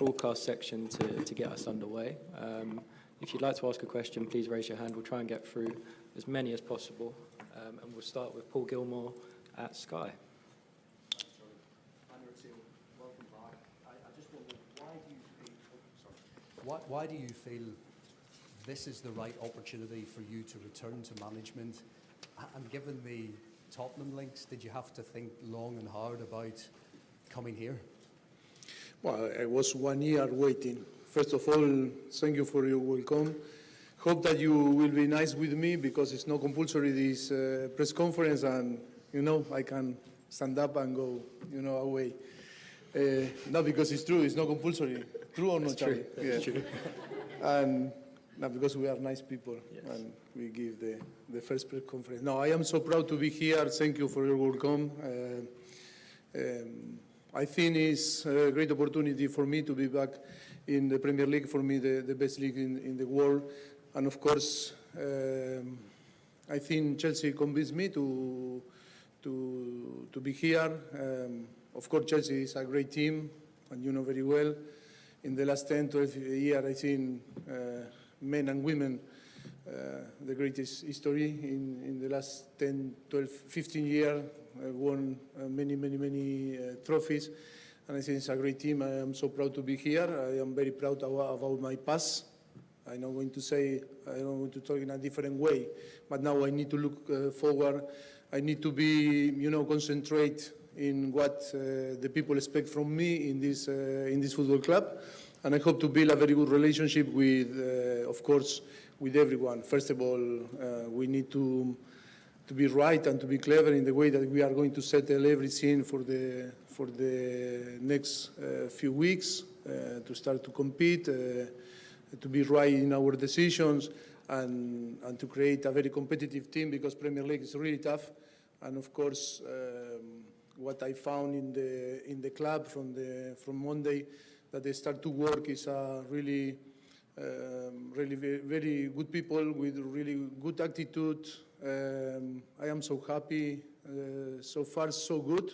broadcast section to get us underway. If you'd like to ask a question, please raise your hand. We'll try and get through as many as possible. And we'll start with Paul Gilmore at Sky. Welcome back. I just wonder, why do you feel this is the right opportunity for you to return to management? And given the Tottenham links, did you have to think long and hard about coming here? Well, I was 1 year waiting. First of all, thank you for your welcome. Hope that you will be nice with me because it's not compulsory this press conference, and I can stand up and go away. Not because it's true, it's not compulsory. True or not, Charlie? It's true. And not because we are nice people, yes. And we give the first press conference. No, I am so proud to be here. Thank you for your welcome. I think it's a great opportunity for me to be back in the Premier League, for me the best league in the world. And of course, I think Chelsea convinced me to be here. Of course, Chelsea is a great team, and you know very well. In the last 10, 12 years, I think men and women, the greatest history in the last 10, 12, 15 years, won many trophies. And I think it's a great team. I am so proud to be here. I am very proud about my past. I'm not going to say, I don't want to talk in a different way, but now I need to look forward. I need to be, concentrate in what the people expect from me in this football club. And I hope to build a very good relationship with, of course, with everyone. First of all, we need to be right and to be clever in the way that we are going to settle everything for the next few weeks, to start to compete, to be right in our decisions, and to create a very competitive team, because Premier League is really tough. And of course, what I found in the club from Monday, that they start to work, is really very good people with really good attitude. I am so happy. So far, so good,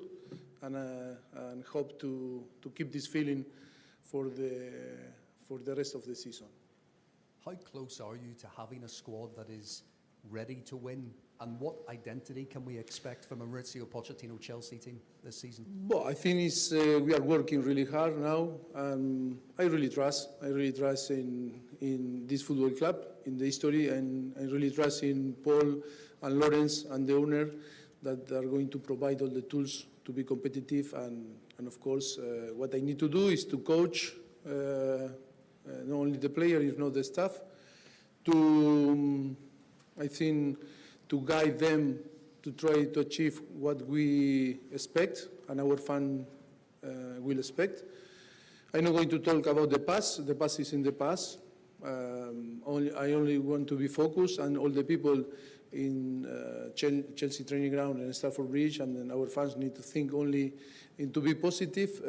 and hope to keep this feeling for the rest of the season. How close are you to having a squad that is ready to win? And what identity can we expect from a Mauricio Pochettino Chelsea team this season? Well, I think we are working really hard now. I really trust in this football club, in the history, and I really trust in Paul and Lawrence and the owner, that are going to provide all the tools to be competitive. And of course, what I need to do is to coach not only the player, if not the staff, I think, to guide them to try to achieve what we expect and our fan will expect. I'm not going to talk about the past. The past is in the past. I only want to be focused, and all the people in Chelsea training ground and Stamford Bridge, and then our fans need to think only to be positive,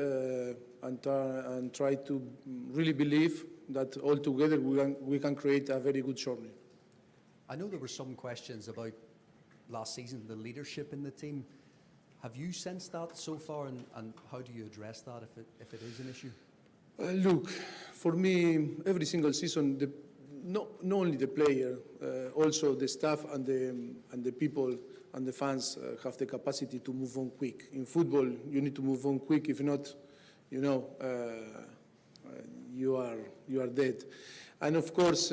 and try to really believe that all together we can create a very good journey. I know there were some questions about last season, the leadership in the team. Have you sensed that so far, and how do you address that if it is an issue? Look, for me, every single season, not only the player, also the staff and the people and the fans have the capacity to move on quick. In football, you need to move on quick. If not, you are dead. And of course,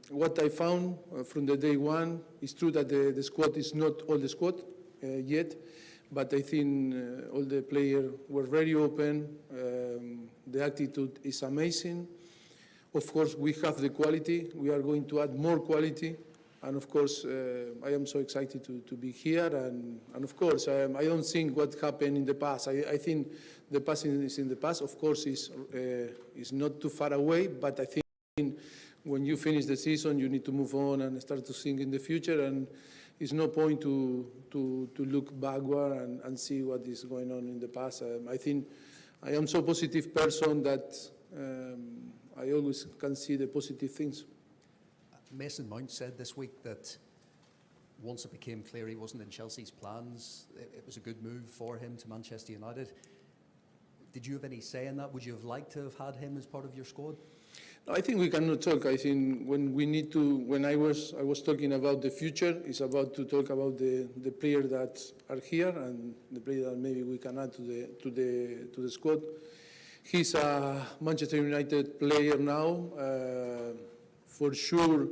what I found from the day one, is true that the squad is not all the squad yet, but I think all the players were very open. The attitude is amazing. Of course, we have the quality. We are going to add more quality. And of course, I am so excited to be here. And of course, I don't think what happened in the past. I think the past is in the past. Of course, is not too far away. But I think when you finish the season, you need to move on and start to think in the future. And it's no point to look backward and see what is going on in the past. I think I am so positive person that I always can see the positive things. Mason Mount said this week that once it became clear he wasn't in Chelsea's plans, it was a good move for him to Manchester United. Did you have any say in that? Would you have liked to have had him as part of your squad? I think we cannot talk. I think when I was talking about the future, it's about to talk about the players that are here and the players that maybe we can add to the squad. He's a Manchester United player now. For sure,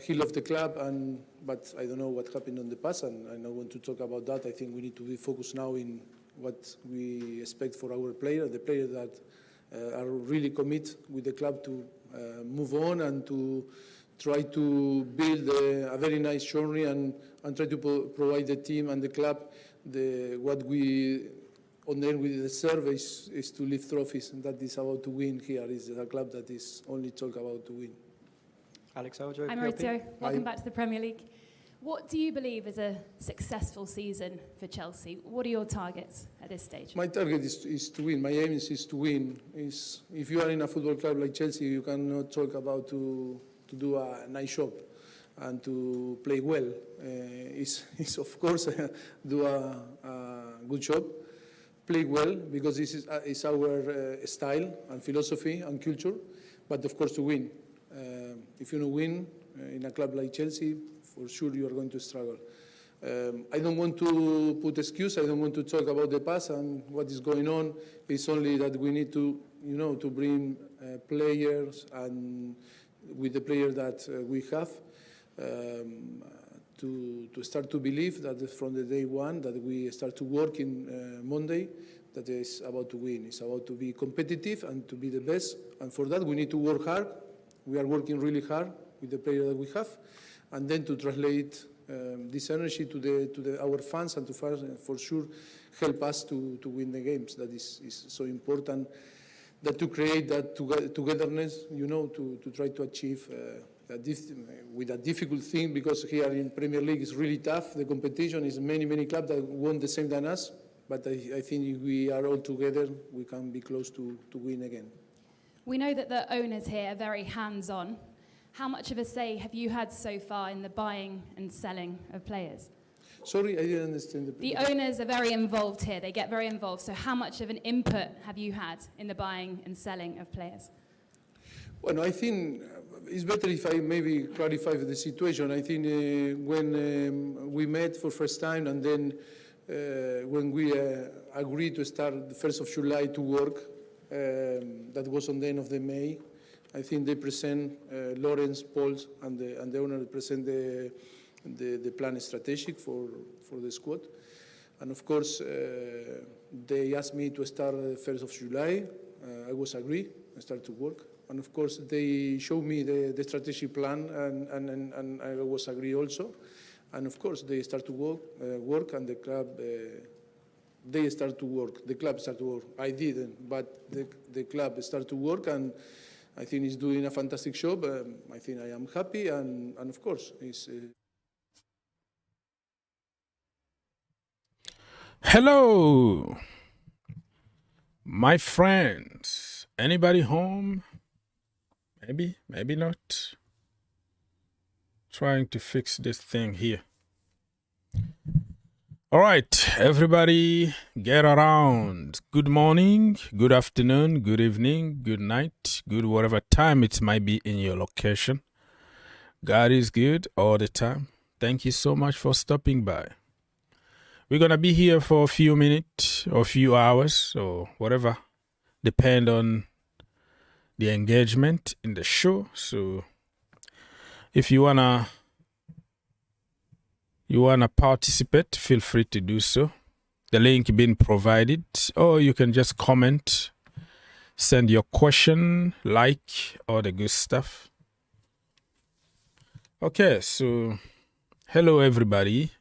he loved the club, but I don't know what happened in the past, and I don't want to talk about that. I think we need to be focused now in what we expect for our players, the players that are really committed with the club to move on and to try to build a very nice journey and try to provide the team and the club what we deserve is to lift trophies, and that is about to win here. Is a club that is only talk about to win. Alex Aljo, Hi Maurizio, welcome back to the Premier League. What do you believe is a successful season for Chelsea? What are your targets at this stage? My target is to win. My aim is to win. If you are in a football club like Chelsea, you cannot talk about to do a nice job and to play well. It's of course do a good job, play well, because this is our style and philosophy and culture, but of course to win. If you don't win in a club like Chelsea, for sure you are going to struggle. I don't want to put excuse. I don't want to talk about the past and what is going on. It's only that we need to, to bring players and with the players that we have to start to believe that from the day one that we start to work in Monday, that is about to win. It's about to be competitive and to be the best. And for that we need to work hard. We are working really hard with the players that we have, and then to translate this energy to our fans and to for sure help us to win the games. That is so important, that to create that togetherness, to try to achieve with a difficult thing, because here in Premier League is really tough. The competition is many clubs that want the same than us, but I think if we are all together, we can be close to win again. We know that the owners here are very hands-on. How much of a say have you had so far in the buying and selling of players? Sorry, I didn't understand. The owners are very involved here. They get very involved. So how much of an input have you had in the buying and selling of players? Well, I think it's better if I maybe clarify the situation. I think when we met for first time, and then when we agreed to start the 1st of July to work, that was on the end of the May. I think they present, Lawrence, Paul, and the owner present the plan strategic for the squad. And of course, they asked me to start 1st of July. I was agree, I start to work. And of course, they showed me the strategic plan, and I was agree also. And of course, they start to work, and the club, they start to work. The club start to work. I didn't, but the club start to work, and I think he's doing a fantastic job. I think I am happy, and of course, it's... Hello, my friends. Anybody home? Maybe not. Trying to fix this thing here. All right, everybody, get around. Good morning, good afternoon, good evening, good night, good whatever time it might be in your location. God is good all the time. Thank you so much for stopping by. We're going to be here for a few minutes or a few hours or whatever, depend on the engagement in the show. So if you wanna participate, feel free to do so. The link being provided, or you can just comment, send your question, like, all the good stuff. Okay, so hello everybody.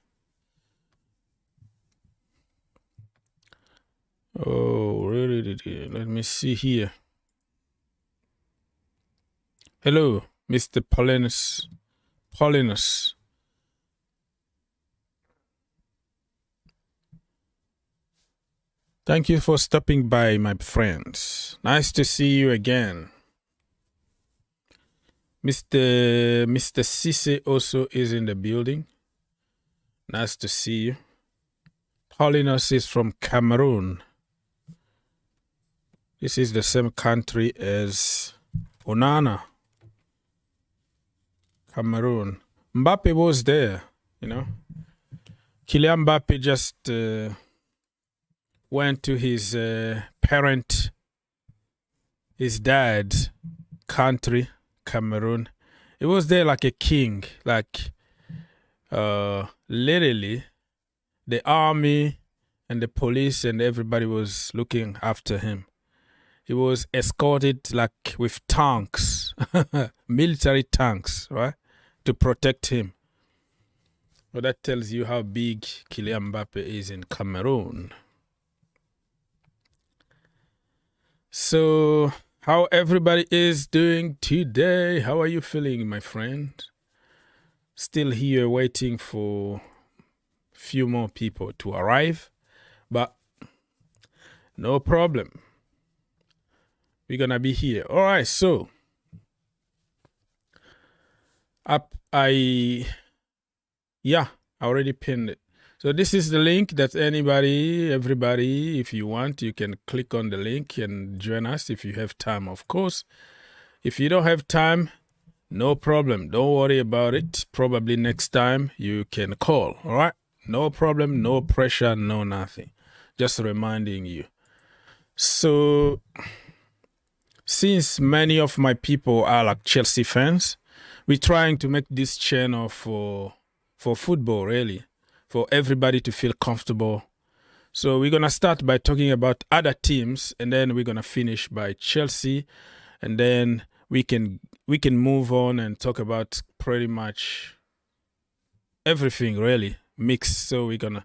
Oh, really? Let me see here. Hello, Mr. Paulinus. Thank you for stopping by, my friends. Nice to see you again. Mr. Cisse also is in the building. Nice to see you. Paulinus is from Cameroon. This is the same country as Onana, Cameroon. Mbappe was there, you know. Kylian Mbappe just went to his his dad's country, Cameroon. He was there like a king, like literally the army and the police and everybody was looking after him. He was escorted like with tanks, military tanks, right, to protect him. Well, that tells you how big Kylian Mbappe is in Cameroon. So, how everybody is doing today? How are you feeling, my friend? Still here waiting for a few more people to arrive, but no problem. We're gonna be here. All right, so I already pinned it. So this is the link that everybody, if you want, you can click on the link and join us if you have time, of course. If you don't have time, no problem. Don't worry about it. Probably next time you can call, all right? No problem, no pressure, no nothing. Just reminding you. So, since many of my people are like Chelsea fans, we're trying to make this channel for football, really, for everybody to feel comfortable. So we're going to start by talking about other teams, and then we're going to finish by Chelsea, and then we can move on and talk about pretty much everything, really, mixed. So we're going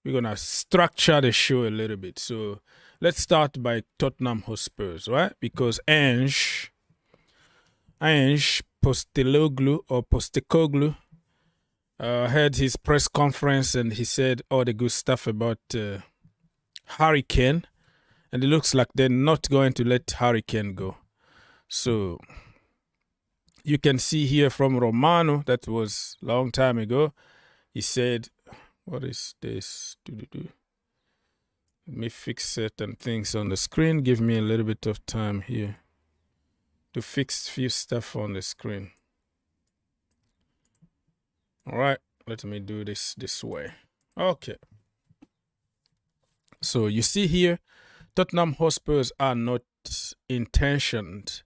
to structure the show a little bit. So let's start by Tottenham Hotspurs, right? Because Ange Postecoglou had his press conference and he said all the good stuff about Harry Kane, and it looks like they're not going to let Harry Kane go. So you can see here from Romano, that was a long time ago, he said, what is this? Let me fix certain things on the screen. Give me a little bit of time here to fix few stuff on the screen. All right, let me do this way. Okay. So you see here, Tottenham Hotspurs are not intentioned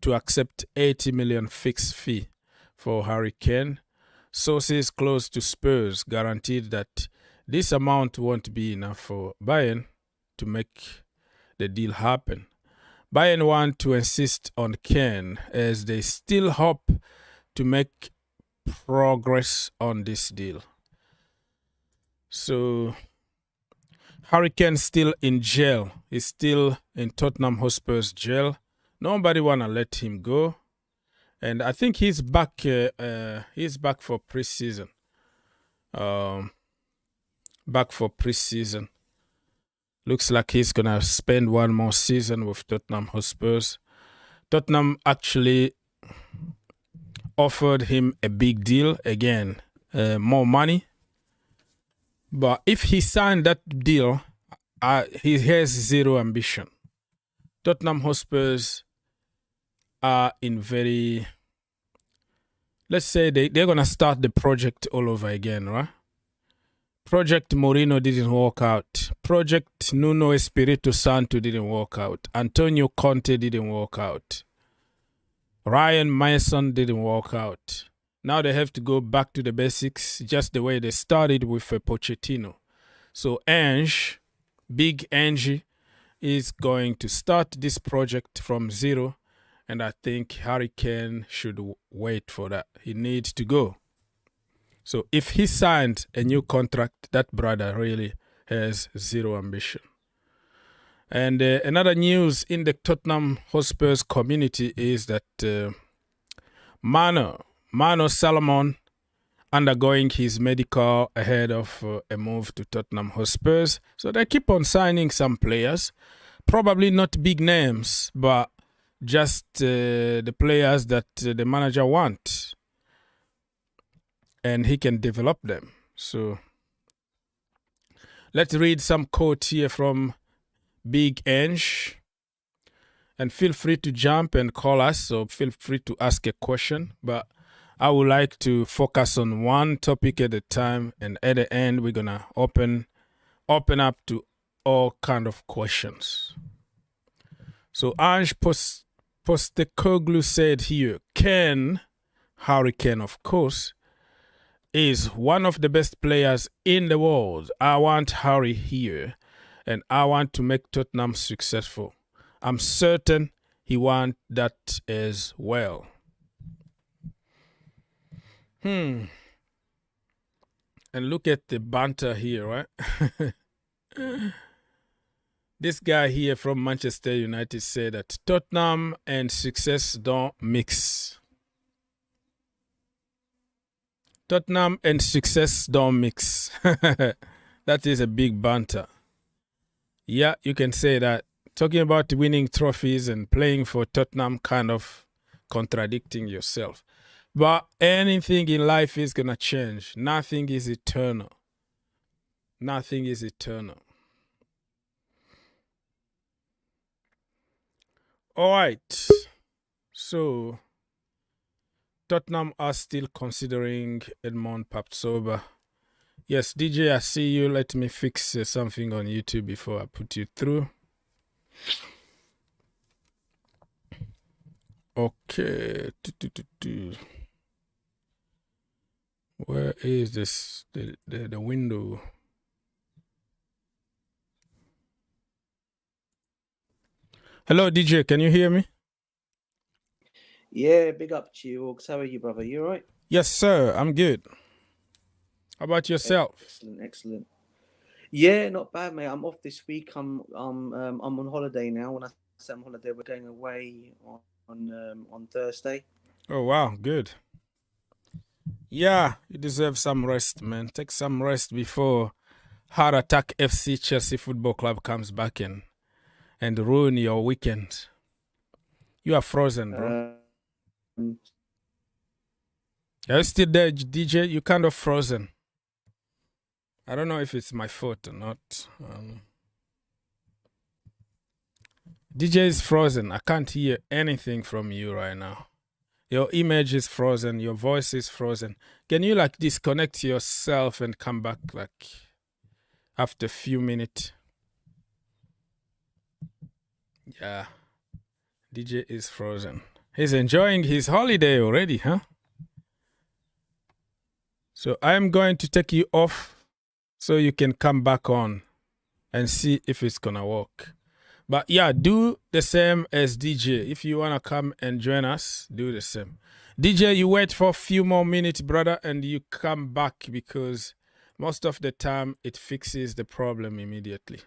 to accept 80 million fixed fee for Harry Kane. Sources close to Spurs guaranteed that this amount won't be enough for Bayern to make the deal happen. Bayern want to insist on Kane as they still hope to make progress on this deal. So Harry Kane still in jail. He's still in Tottenham Hotspur's jail. Nobody wanna let him go, and I think he's back. He's back for preseason. Looks like he's gonna spend one more season with Tottenham Hotspurs. Tottenham actually offered him a big deal again, more money. But if he signed that deal, he has zero ambition. Tottenham Hotspurs are in very, let's say they're going to start the project all over again, right? Project Mourinho didn't work out. Project Nuno Espirito Santo didn't work out. Antonio Conte didn't work out. Ryan Mason didn't work out. Now they have to go back to the basics, just the way they started with Pochettino. So Big Ange, is going to start this project from zero, and I think Harry Kane should wait for that. He needs to go. So if he signed a new contract, that brother really has zero ambition. And another news in the Tottenham Hotspurs community is that Mano Salomon undergoing his medical ahead of a move to Tottenham Hotspurs. So they keep on signing some players, probably not big names, but just the players that the manager wants, and he can develop them. So let's read some quote here from Big Ange. And feel free to jump and call us, or feel free to ask a question. But I would like to focus on one topic at a time, and at the end, we're gonna open up to all kind of questions. So Ange Postecoglou said here, Harry Kane, of course, is one of the best players in the world. I want Harry here, and I want to make Tottenham successful. I'm certain he wants that as well. And look at the banter here, right? This guy here from Manchester United said that Tottenham and success don't mix. Tottenham and success don't mix. That is a big banter. Yeah, you can say that. Talking about winning trophies and playing for Tottenham, kind of contradicting yourself. But anything in life is going to change. Nothing is eternal. Nothing is eternal. All right. So, Tottenham are still considering Edmond Papsoba. Yes, DJ, I see you. Let me fix something on YouTube before I put you through. Okay. Where is this? The window. Hello, DJ. Can you hear me? Yeah, big up to you, Orgs. How are you, brother? You all right? Yes, sir. I'm good. How about yourself? Excellent. Yeah, not bad, mate. I'm off this week. I'm on holiday now. When I say I'm on holiday, we're going away on Thursday. Oh, wow. Good. Yeah, you deserve some rest, man. Take some rest before Heart Attack FC Chelsea Football Club comes back in and ruin your weekend. You are frozen, bro. Are you still there, DJ? You kind of frozen. I don't know if it's my fault or not. DJ is frozen. I can't hear anything from you right now. Your image is frozen. Your voice is frozen. Can you disconnect yourself and come back after a few minutes? Yeah. DJ is frozen. He's enjoying his holiday already, huh? So I'm going to take you off so you can come back on and see if it's going to work. But yeah, do the same as DJ. If you want to come and join us, do the same. DJ, you wait for a few more minutes, brother, and you come back because most of the time it fixes the problem immediately.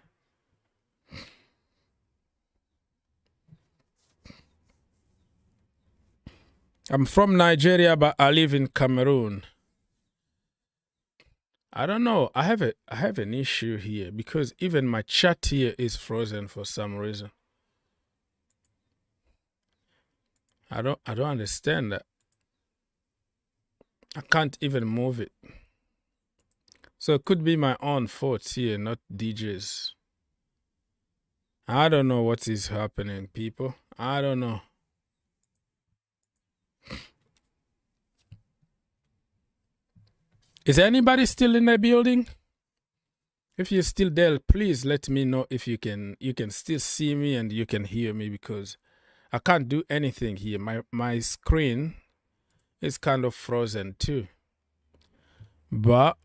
I'm from Nigeria, but I live in Cameroon. I don't know. I have an issue here because even my chat here is frozen for some reason. I don't understand that. I can't even move it. So it could be my own fault here, not DJ's. I don't know what is happening, people. I don't know. Is anybody still in the building? If you're still there, please let me know if you can still see me and you can hear me because I can't do anything here. My screen is kind of frozen too. But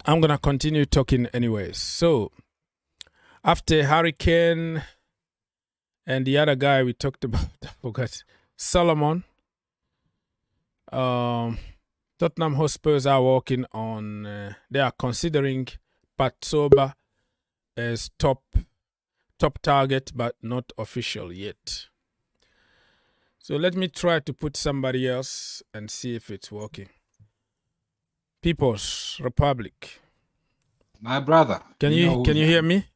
I'm going to continue talking anyways. So, after Harry Kane and the other guy we talked about, I forgot, Solomon, Tottenham Hotspurs are working on, they are considering Papsoba as top target, but not official yet. So let me try to put somebody else and see if it's working. People's Republic. My brother. Can you hear me?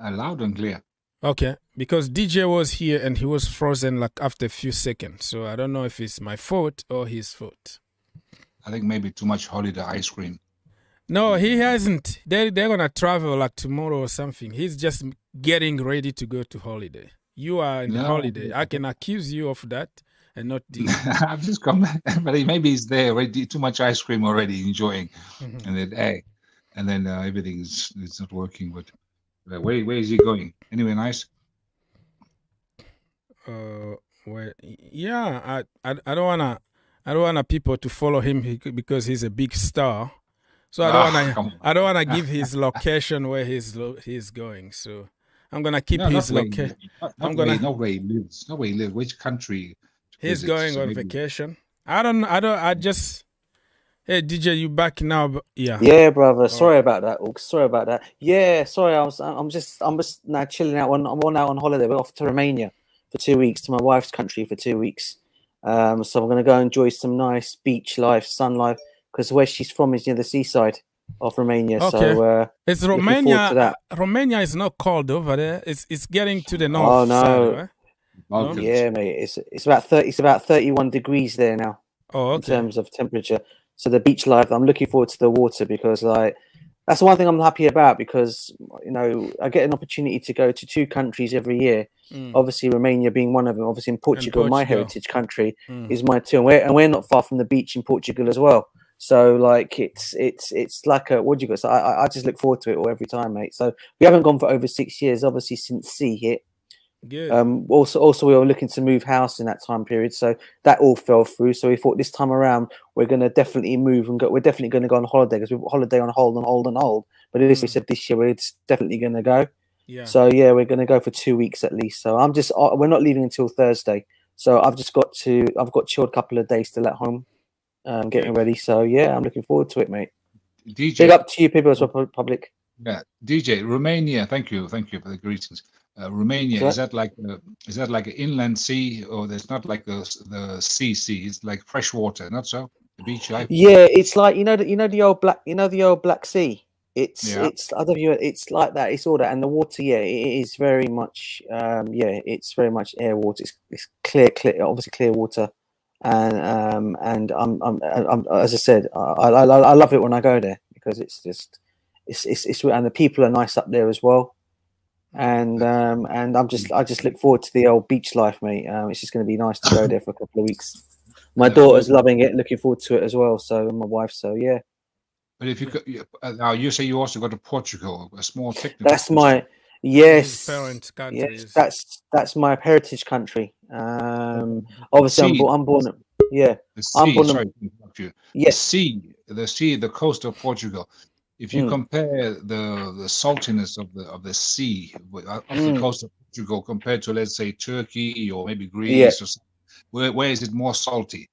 Loud and clear. Okay, because DJ was here and he was frozen after a few seconds. So I don't know if it's my fault or his fault. I think maybe too much holiday ice cream. No, he hasn't. They're gonna travel like tomorrow or something. He's just getting ready to go to holiday. You are in the No, holiday. I can accuse you of that and not do. I've just come, but maybe he's there already. Too much ice cream already, enjoying, and then everything is it's not working. But where is he going? Anywhere nice? Well, yeah. I don't wanna people to follow him because he's a big star. So I don't wanna give his location where he's going. So I'm gonna keep his location. No way he lives. No way he lives. Which country? He's going on vacation. I just. Hey DJ, you back now? Yeah. Yeah, brother. Sorry about that. Sorry about that. Yeah, sorry. I'm just now chilling out. I'm out on holiday. We're off to Romania for 2 weeks, to my wife's country for 2 weeks. So I'm going to go enjoy some nice beach life, sun life, because where she's from is near the seaside of Romania. Okay. So it's Romania. Romania is not cold over there. It's getting to the north. Oh no. Side, right? No? Yeah, mate. It's about 31 degrees there now. Oh, okay. In terms of temperature. So the beach life, I'm looking forward to the water because that's the one thing I'm happy about because I get an opportunity to go to 2 countries every year. Obviously Romania being one of them. Obviously in Portugal, my heritage country is my too, and we're not far from the beach in Portugal as well. So like it's like a what do you got? So I just look forward to it all every time, mate. So we haven't gone for over 6 years, obviously since C hit. Good. Also we were looking to move house in that time period, so that all fell through. So we thought this time around we're going to definitely move and go. We're definitely going to go on holiday because we've got holiday on hold. But we said this year we're definitely going to go. Yeah. So yeah, we're going to go for 2 weeks at least. So we're not leaving until Thursday. So I've got chilled a couple of days still at home, getting ready. So yeah, I'm looking forward to it, mate. DJ, big up to you people as well, public. Yeah, DJ, Romania. Thank you for the greetings. Romania, is that like an inland sea, or there's not like the sea? It's like fresh water, not so? The beach life. Yeah, it's like the old Black Sea. It's I don't know, it's like that. It's all that, and the water. Yeah, it is very much. It's very much air water. It's clear, obviously clear water, and I'm as I said, I love it when I go there because it's just it's and the people are nice up there as well. And I just look forward to the old beach life, mate. It's just going to be nice to go there for a couple of weeks. My daughter's loving it, looking forward to it as well. So my wife, so yeah. But if you now you say you also go to Portugal, a small technical. That's my parent country. Yes, that's my heritage country. Obviously, I'm born. Yeah, the sea, I'm born. Sorry to interrupt you. Yes, the sea, the coast of Portugal. If you compare the saltiness of the sea of the coast of Portugal compared to, let's say, Turkey or maybe Greece or something, where is it more salty,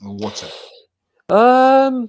the water?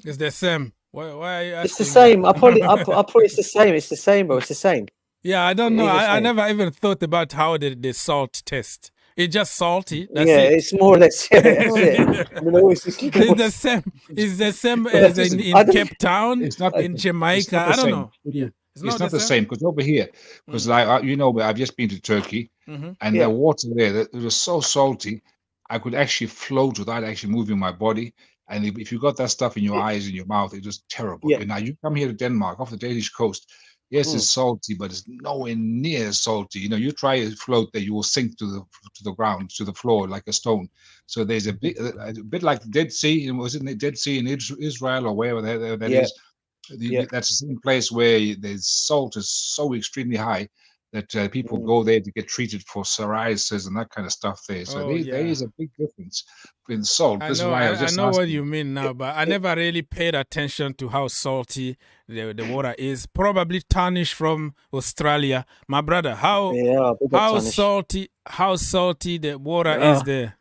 It's the same. Why are you asking? It's the same. I'll probably it's the same. It's the same, bro. It's the same. Yeah, I don't know. I never even thought about how the salt tastes. It's just salty. That's it. It's more or less. Yeah, that's it. It's the same. It's the same as in Cape Town. It's not in Jamaica. I don't know. Yeah. It's not the same because over here, because I've just been to Turkey, and the water there, it was so salty, I could actually float without actually moving my body. And if you got that stuff in your eyes and your mouth, it was terrible. Yeah. And now you come here to Denmark, off the Danish coast. Yes, it's salty, but it's nowhere near salty. You try to float there, you will sink to the ground, to the floor like a stone. So there's a bit like the Dead Sea. Was it the Dead Sea in Israel or wherever that is? That's the same place where the salt is so extremely high that people go there to get treated for psoriasis and that kind of stuff there. So there is a big difference in salt. I know what you mean now, but I never really paid attention to how salty the water is. Probably tarnished from Australia. My brother, how salty the water is there?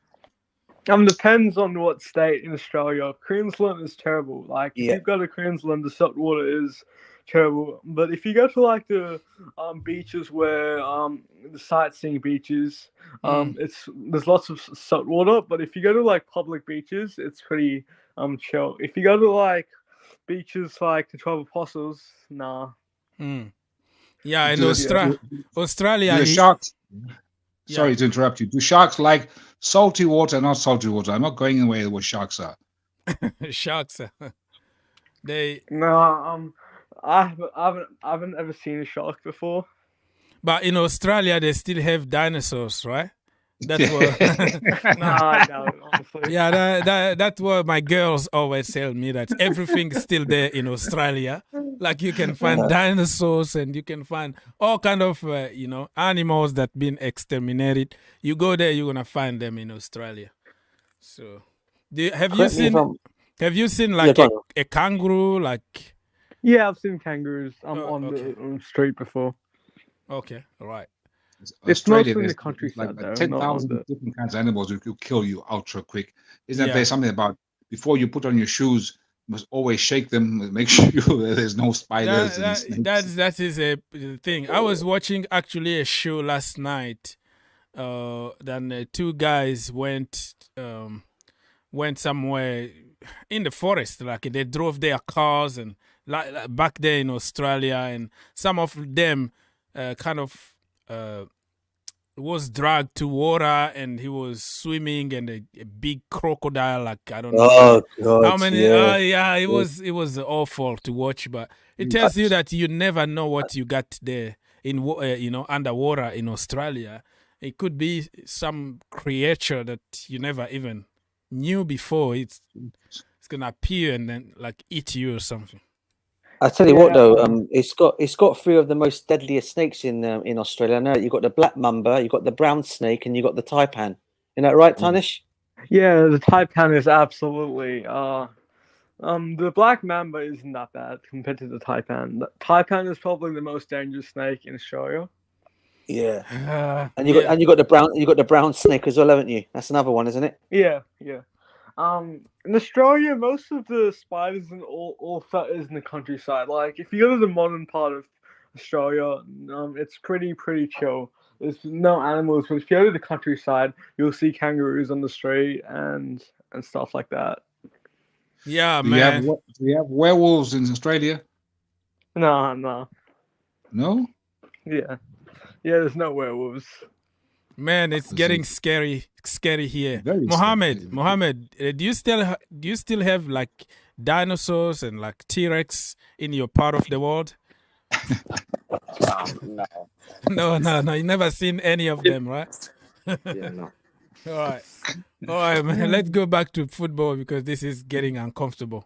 Depends on what state in Australia. Queensland is terrible. Like if you go to Queensland, the salt water is terrible. But if you go to like the beaches where the sightseeing beaches, there's lots of salt water. But if you go to like public beaches, it's pretty chill. If you go to like beaches like the 12 Apostles, nah. Yeah, in Australia, the sharks. Sorry to interrupt you. Do sharks like salty water, not salty water? I'm not going away where sharks are. Sharks, they. No, I haven't ever seen a shark before. But in Australia, they still have dinosaurs, right? That's what. Nah, I doubt it, honestly. Yeah, that's what my girls always tell me, that everything's still there in Australia. Like you can find dinosaurs and you can find all kind of animals that been exterminated. You go there, you're gonna find them in Australia. So, have you seen like a kangaroo? Like, yeah, I've seen kangaroos on the street before. Okay, all right. It's mostly in the countryside, like 10,000 different kinds of animals who could kill you ultra quick. Isn't there something about before you put on your shoes, you must always shake them, make sure there's no spiders and snakes? That is a thing. I was watching actually a show last night. Then two guys went somewhere in the forest. Like they drove their cars and like back there in Australia, and some of them was dragged to water, and he was swimming, and a big crocodile, like I don't know how many. It was awful to watch, but it tells you that you never know what you got there in underwater in Australia. It could be some creature that you never even knew before. It's gonna appear and then like eat you or something. I tell you what, though, it's got three of the most deadliest snakes in Australia. Now you've got the black mamba, you've got the brown snake, and you've got the taipan. Isn't that right, Tanish? Yeah, the taipan is absolutely. The black mamba isn't that bad compared to the taipan. The taipan is probably the most dangerous snake in Australia. Yeah, and you got the brown snake as well, haven't you? That's another one, isn't it? Yeah. In Australia, most of the spiders and all that is in the countryside. Like, if you go to the modern part of Australia, it's pretty chill. There's no animals, but if you go to the countryside, you'll see kangaroos on the street and stuff like that. Yeah, man. Do you have werewolves in Australia? No. No? Yeah, there's no werewolves. Man, it's getting scary here. Mohammed, do you still have like dinosaurs and like T-Rex in your part of the world? No. You never seen any of them, right? Yeah, no. All right, man. Let's go back to football because this is getting uncomfortable.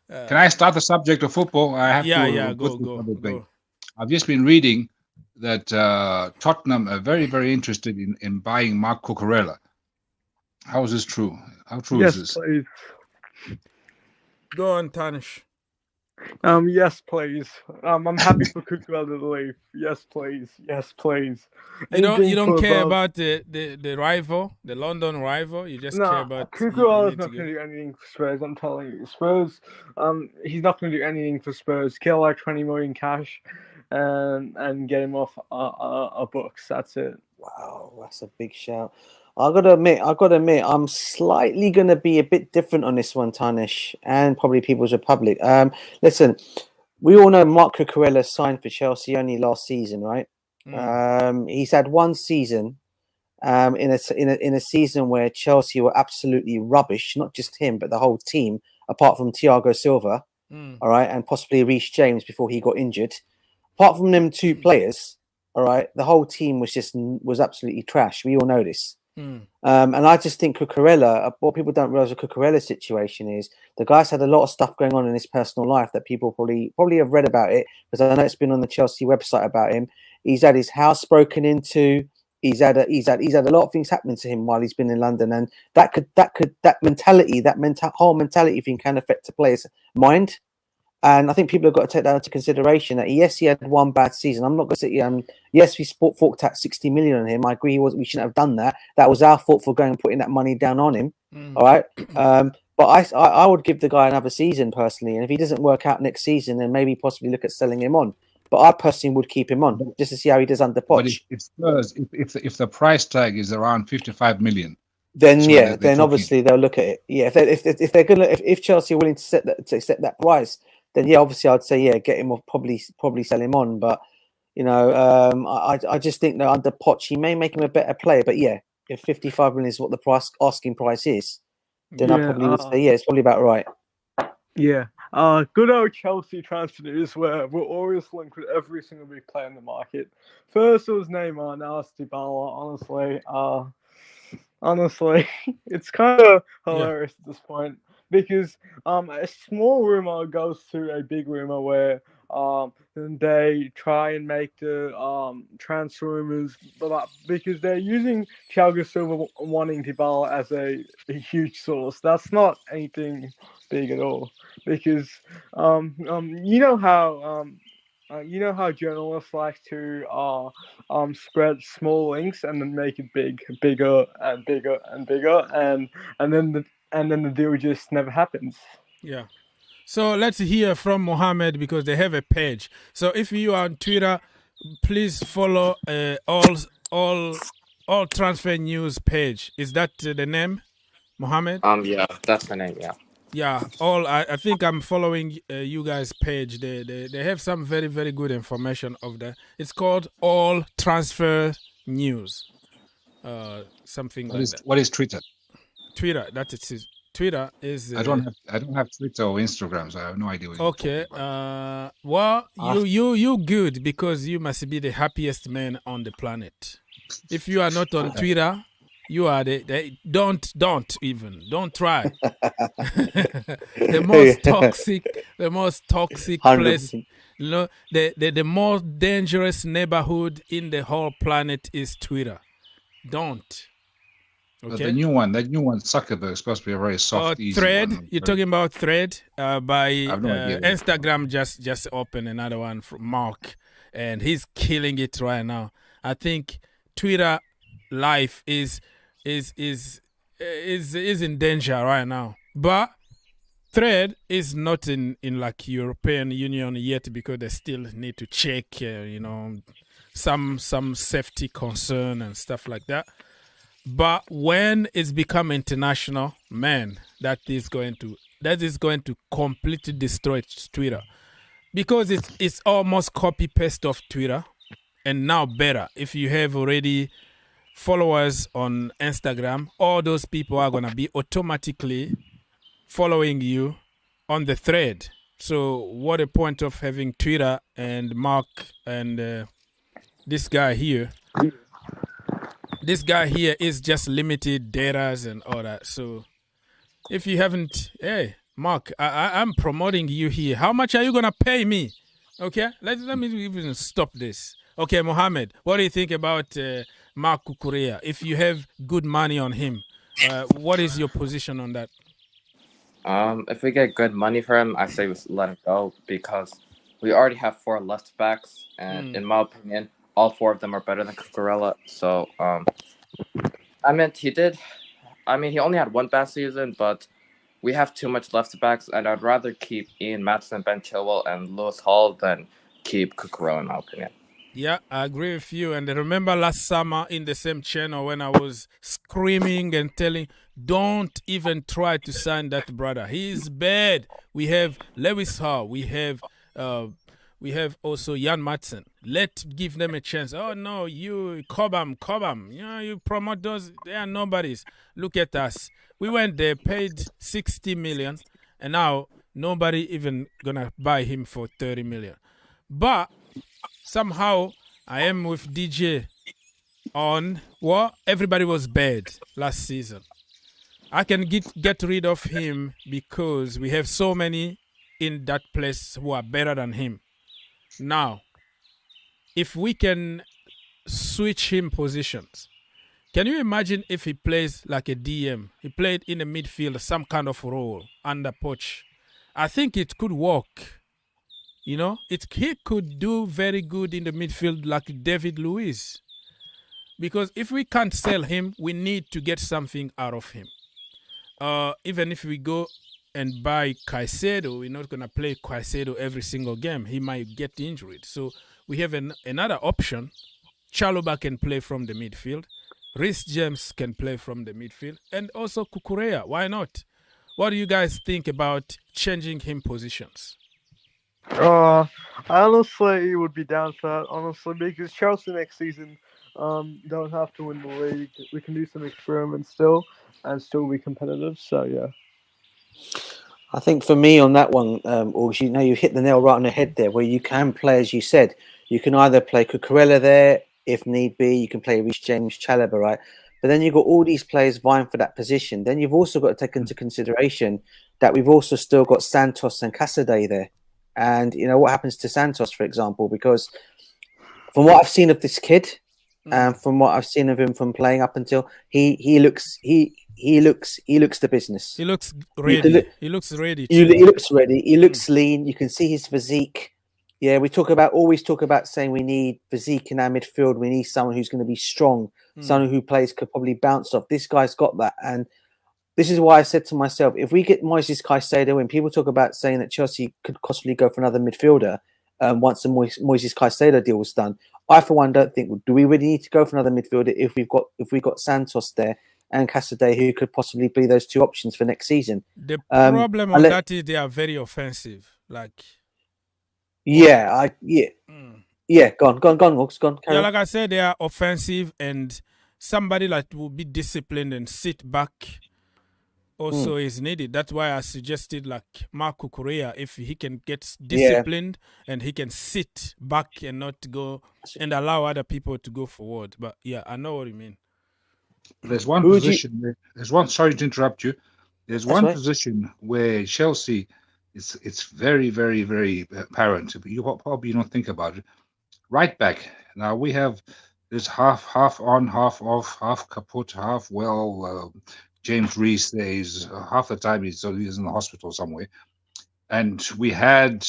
Can I start the subject of football? I have to. Go. I've just been reading that Tottenham are very, very interested in buying Marc Cucurella. How is this true? How true is this? Please. Go on, Tanish. Yes, please. I'm happy for Cucurella to leave. Yes, please. You don't care about the rival, the London rival. You just care about Cucurella's not going to do anything for Spurs. I'm telling you, Spurs. He's not going to do anything for Spurs. Kill like 20 million cash. And get him off our books. That's it. Wow, that's a big shout. I gotta admit, I'm slightly gonna be a bit different on this one, Tanish, and probably People's Republic. Listen, we all know Marc Cucurella signed for Chelsea only last season, right? He's had one season, in a season where Chelsea were absolutely rubbish. Not just him, but the whole team, apart from Thiago Silva, all right, and possibly Reece James before he got injured. Apart from them two players, all right, the whole team was absolutely trash. We all know this. And I just think Cucurella, what people don't realize the Cucurella situation is the guy's had a lot of stuff going on in his personal life that people probably have read about it, because I know it's been on the Chelsea website about him. He's had his house broken into. He's had a lot of things happening to him while he's been in London, and that whole mentality thing can affect a player's mind. And I think people have got to take that into consideration. That yes, he had one bad season. I'm not going to say yes, we forked out 60 million on him. I agree. We shouldn't have done that. That was our fault for going and putting that money down on him. All right. But I would give the guy another season personally. And if he doesn't work out next season, then maybe possibly look at selling him on. But I personally would keep him on just to see how he does under Poch. But if the price tag is around 55 million. Then then obviously they'll look at it. Yeah, if Chelsea are willing to accept that price, then obviously I'd say get him off, probably sell him on. But I just think that under Poch he may make him a better player. But if 55 million is what the asking price is, then I probably would say it's probably about right. Yeah, Good old Chelsea transfer news where we're always linked with every single big player in the market. First it was Neymar, now it's Dybala. Honestly, it's kind of hilarious at this point because a small rumor goes to a big rumor where they try and make the transfer rumors because they're using Thiago Silva wanting Dybala as a huge source. That's not anything big at all because you know how journalists like to spread small links and then make it bigger and bigger and bigger, and then the deal just never happens. Yeah. So let's hear from Mohammed because they have a page. So if you are on Twitter, please follow all transfer news page. Is that the name, Mohammed? Yeah, that's the name. Yeah. Yeah, I think I'm following you guys' page. They have some very, very good information of that. It's called All Transfer News. Something like that. What is Twitter? Twitter, that it is. Twitter is. I don't have Twitter or Instagram, so I have no idea what okay. Well, you good because you must be the happiest man on the planet. If you are not on Twitter, you are don't try. the most toxic place. You know, the most dangerous neighborhood in the whole planet is Twitter. Don't. Okay. But that new one, Zuckerberg, is supposed to be a very soft, easy Thread. one. You're talking about Thread by idea. Instagram. Just opened another one from Mark, and he's killing it right now. I think Twitter life is in danger right now. But Thread is not in like European Union yet because they still need to check, some safety concern and stuff like that. But when it's become international, man, that is going to completely destroy Twitter because it's almost copy paste of Twitter, and now better if you have already followers on Instagram, all those people are gonna be automatically following you on the Thread. So what a point of having Twitter and Mark and this guy here. This guy here is just limited data and all that. So if you haven't, hey, Mark, I'm promoting you here. How much are you going to pay me? Okay, let me even stop this. Okay, Mohammed, what do you think about Mark Cucurella? If you have good money on him, what is your position on that? If we get good money for him, I say we let him go because we already have 4 left backs, and in my opinion, all 4 of them are better than Cucurella. So, he only had 1 bad season, but we have too much left backs, and I'd rather keep Ian Maatsen, Ben Chilwell, and Lewis Hall than keep Cucurella, in my opinion. Yeah, I agree with you. And remember last summer in the same channel when I was screaming and telling, don't even try to sign that brother. He is bad. We have Lewis Hall. We have also Jan Maatsen. Let's give them a chance. Oh, no, you, Cobham. You promote those. They are nobodies. Look at us. We went there, paid 60 million, and now nobody even going to buy him for 30 million. But somehow I am with DJ on what everybody was bad last season. I can get rid of him because we have so many in that place who are better than him. Now, if we can switch him positions, can you imagine if he plays like a DM? He played in the midfield, some kind of role under Poch. I think it could work. You know, he could do very good in the midfield like David Luiz. Because if we can't sell him, we need to get something out of him. Even if we go and buy Caicedo, we're not going to play Caicedo every single game. He might get injured. So we have another option. Chalobah can play from the midfield. Reece James can play from the midfield. And also Cucurella. Why not? What do you guys think about changing him positions? I honestly would be down for that, honestly, because Chelsea next season don't have to win the league. We can do some experiments still and still be competitive, so yeah. I think for me on that one, or you hit the nail right on the head there, where you can play, as you said, you can either play Cucurella there if need be, you can play Reece James, Chalobah, right? But then you've got all these players vying for that position. Then you've also got to take into consideration that we've also still got Santos and Caicedo there. And, what happens to Santos, for example, because from what I've seen of this kid, and from what I've seen of him from playing up until he looks the business. He looks ready. He looks ready. He looks ready. He looks lean. You can see his physique. Yeah, we always talk about saying we need physique in our midfield. We need someone who's going to be strong, someone who could probably bounce off. This guy's got that, and this is why I said to myself, if we get Moises Caicedo in, people talk about saying that Chelsea could possibly go for another midfielder once the Moises Caicedo deal was done. I, for one, don't think. Do we really need to go for another midfielder if we've got Santos there and Caicedo, who could possibly be those two options for next season? The problem on that is they are very offensive. Go on, Hawks, go on. Yeah, like I said, they are offensive, and somebody that will be disciplined and sit back also is needed. That's why I suggested Marco Correa, if he can get disciplined and he can sit back and not go and allow other people to go forward. But yeah, I know what you mean. There's one position. Sorry to interrupt you. There's one position where Chelsea, it's very, very, very apparent. You probably don't think about it. Right back. Now we have this half on, half off, half kaput, half well. James Reese there is half the time he's in the hospital somewhere. And we had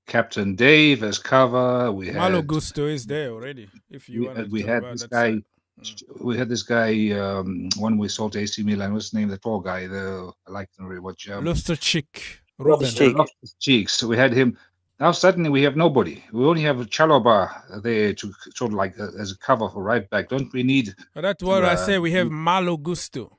Captain Dave as cover. Malo Gusto is there already. If you want to we had this guy. We had this guy when we sold to AC Milan. What's his name? The tall guy. I like him very much. Loftus-Cheek. Loftus-Cheek. So we had him. Now suddenly we have nobody. We only have Chalobah there to sort of as a cover for right back. Don't we need? That's what I say. We have Malo Gusto.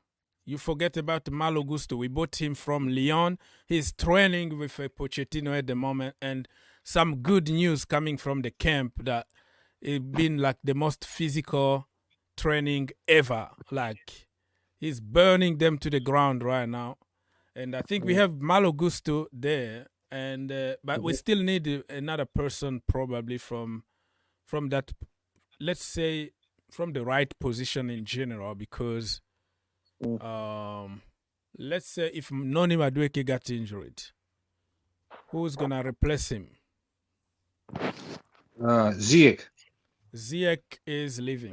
You forget about Malo Gusto. We bought him from Lyon. He's training with Pochettino at the moment, and some good news coming from the camp that it's been the most physical training ever. He's burning them to the ground right now, and I think we have Malo Gusto there, and but we still need another person probably from that, let's say, from the right position in general, because let's say if Noni Madueke got injured, who's gonna replace him? Ziyech. Ziyech is leaving.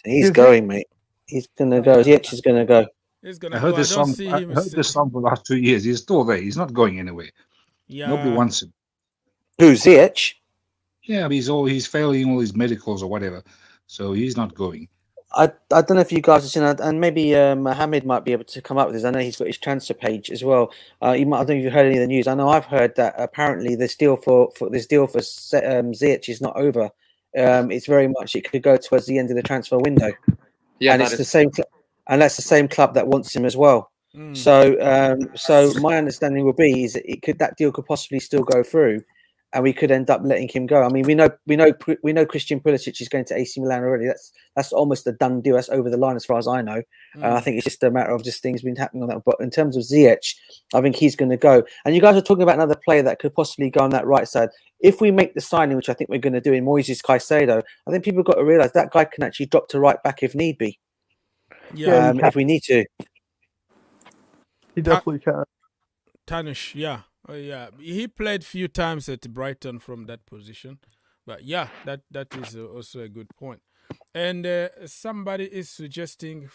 He's going, mate. He's gonna go. Ziyech is gonna go. He's gonna I heard go. this song. I heard this song for the last 2 years. He's still there. He's not going anywhere. Yeah. Nobody wants him. Who, Ziyech? Yeah, he's failing all his medicals or whatever, so he's not going. I don't know if you guys have seen that, and maybe Mohammed might be able to come up with this. I know he's got his transfer page as well. I don't know if you've heard any of the news. I know I've heard that apparently this deal for Ziyech is not over. It's very much, it could go towards the end of the transfer window. Yeah, and it's the same, and that's the same club that wants him as well. So my understanding would be is that that deal could possibly still go through, and we could end up letting him go. I mean, we know Christian Pulisic is going to AC Milan already. That's almost a done deal. That's over the line as far as I know. I think it's just a matter of just things been happening on that. But in terms of Ziyech, I think he's going to go. And you guys are talking about another player that could possibly go on that right side. If we make the signing, which I think we're going to do in Moises Caicedo, I think people have got to realise that guy can actually drop to right back if need be. Yeah, if we need to. He definitely can. Tanish, yeah. Oh, yeah, he played few times at Brighton from that position, but yeah, that is also a good point. And somebody is suggesting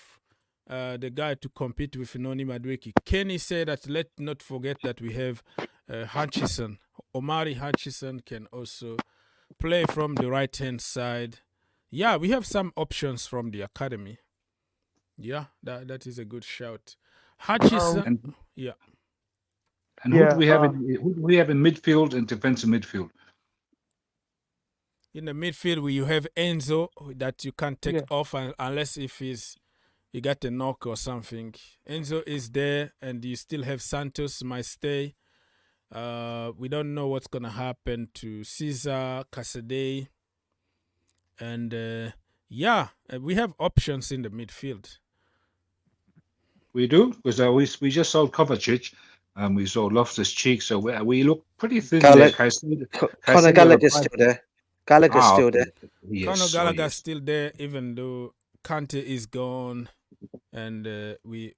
the guy to compete with Noni Madueke. Kenny said that let's not forget that we have Hutchison. Omari Hutchison can also play from the right-hand side. Yeah, we have some options from the academy. Yeah, that is a good shout. Hutchison, yeah. And who do we have in midfield and defensive midfield? In the midfield, you have Enzo that you can't take off unless if he got a knock or something. Enzo is there, and you still have Santos might stay. We don't know what's gonna happen to Cesar, Caicedo, and we have options in the midfield. We do, because we just sold Kovacic. We saw Loftus-Cheek, so we look pretty thin there. Conor Caicedo Gallagher's still there. Gallagher's still okay. there. Conor Yes, Gallagher's still there, even though Kante is gone, and we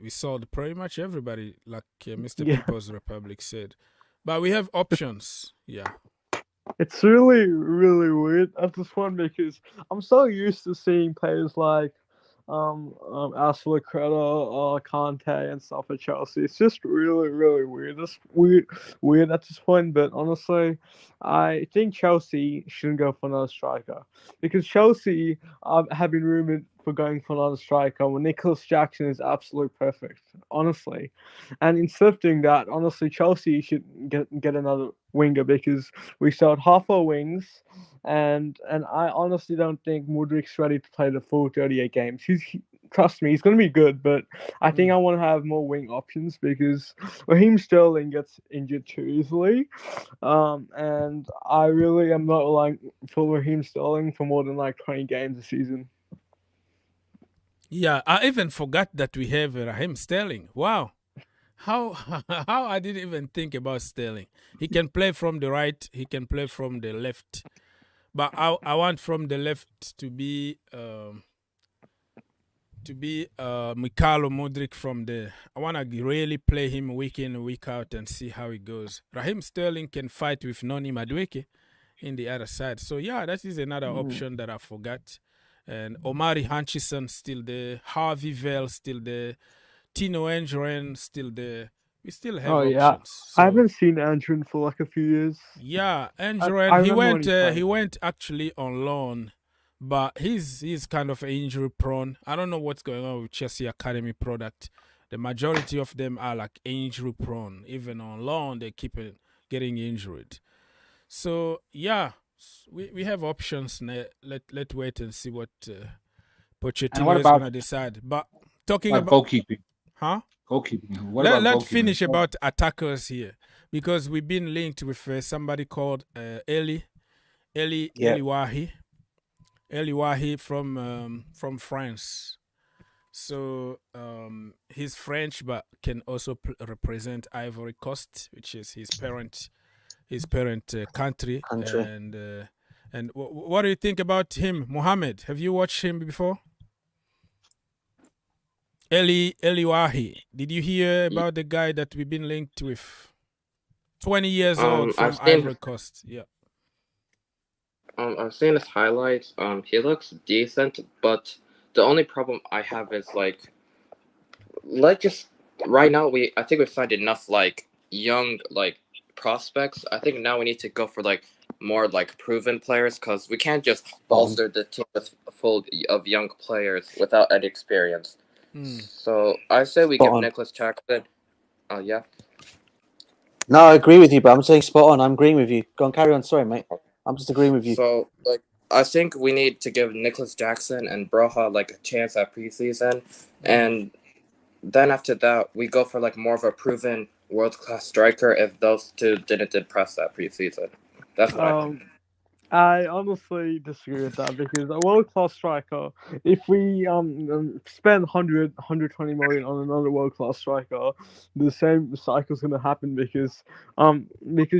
sold pretty much everybody, like Mr. Yeah. People's Republic said. But we have options. Yeah. It's really, really weird at this one because I'm so used to seeing players like Aspilicueta, Kante and stuff at Chelsea. It's just really, really weird. It's weird at this point. But honestly, I think Chelsea shouldn't go for another striker because Chelsea have been rumored for going for another striker when Nicholas Jackson is absolutely perfect, honestly. And instead of doing that, honestly, Chelsea should get another winger because we sold half our wings. And I honestly don't think Mudrik's ready to play the full 38 games. Trust me, he's going to be good, but I think I want to have more wing options because Raheem Sterling gets injured too easily. And I really am not relying for Raheem Sterling for more than like 20 games a season. Yeah, I even forgot that we have Raheem Sterling. Wow. How I didn't even think about Sterling. He can play from the right, he can play from the left. But I want from the left to be Mikhailo Mudryk from there. I want to really play him week in, week out and see how it goes. Raheem Sterling can fight with Noni Madueke in the other side. So, yeah, that is another option that I forgot. And Omari Hutchinson still there. Harvey Vale still there. Tino Jurrien still there. We still have options. So, I haven't seen Andrew for like a few years. Yeah, I Jurrien, he went actually on loan, but he's kind of injury prone. I don't know what's going on with Chelsea Academy product. The majority of them are like injury prone. Even on loan, they keep getting injured. So yeah, we have options. Let's wait and see what Pochettino is gonna decide. But talking about goalkeeping, huh? Goalkeeping. Let's finish about attackers here because we've been linked with somebody called Elye Wahi. Elye Wahi from France. So he's French, but can also represent Ivory Coast, which is his parent country. And what do you think about him, Mohammed? Have you watched him before? Elye Wahi. Did you hear about the guy that we've been linked with? 20 years old from Ivory Coast. Yeah. I've seen his highlights. He looks decent, but the only problem I have is like, right now I think we've signed enough like young like prospects. I think now we need to go for like more like proven players because we can't just bolster the team with full of young players without any experience. So I say we give Nicholas Jackson. Yeah. No, I agree with you, but I'm saying spot on. I'm agreeing with you. Go on, carry on. Sorry, mate. I'm just agreeing with you. So, like, I think we need to give Nicholas Jackson and Broha like a chance at preseason, and then after that we go for like more of a proven world-class striker if those two didn't impress that preseason. That's what I think. I honestly disagree with that because a world-class striker, if we spend 120 million on another world-class striker, the same cycle's going to happen because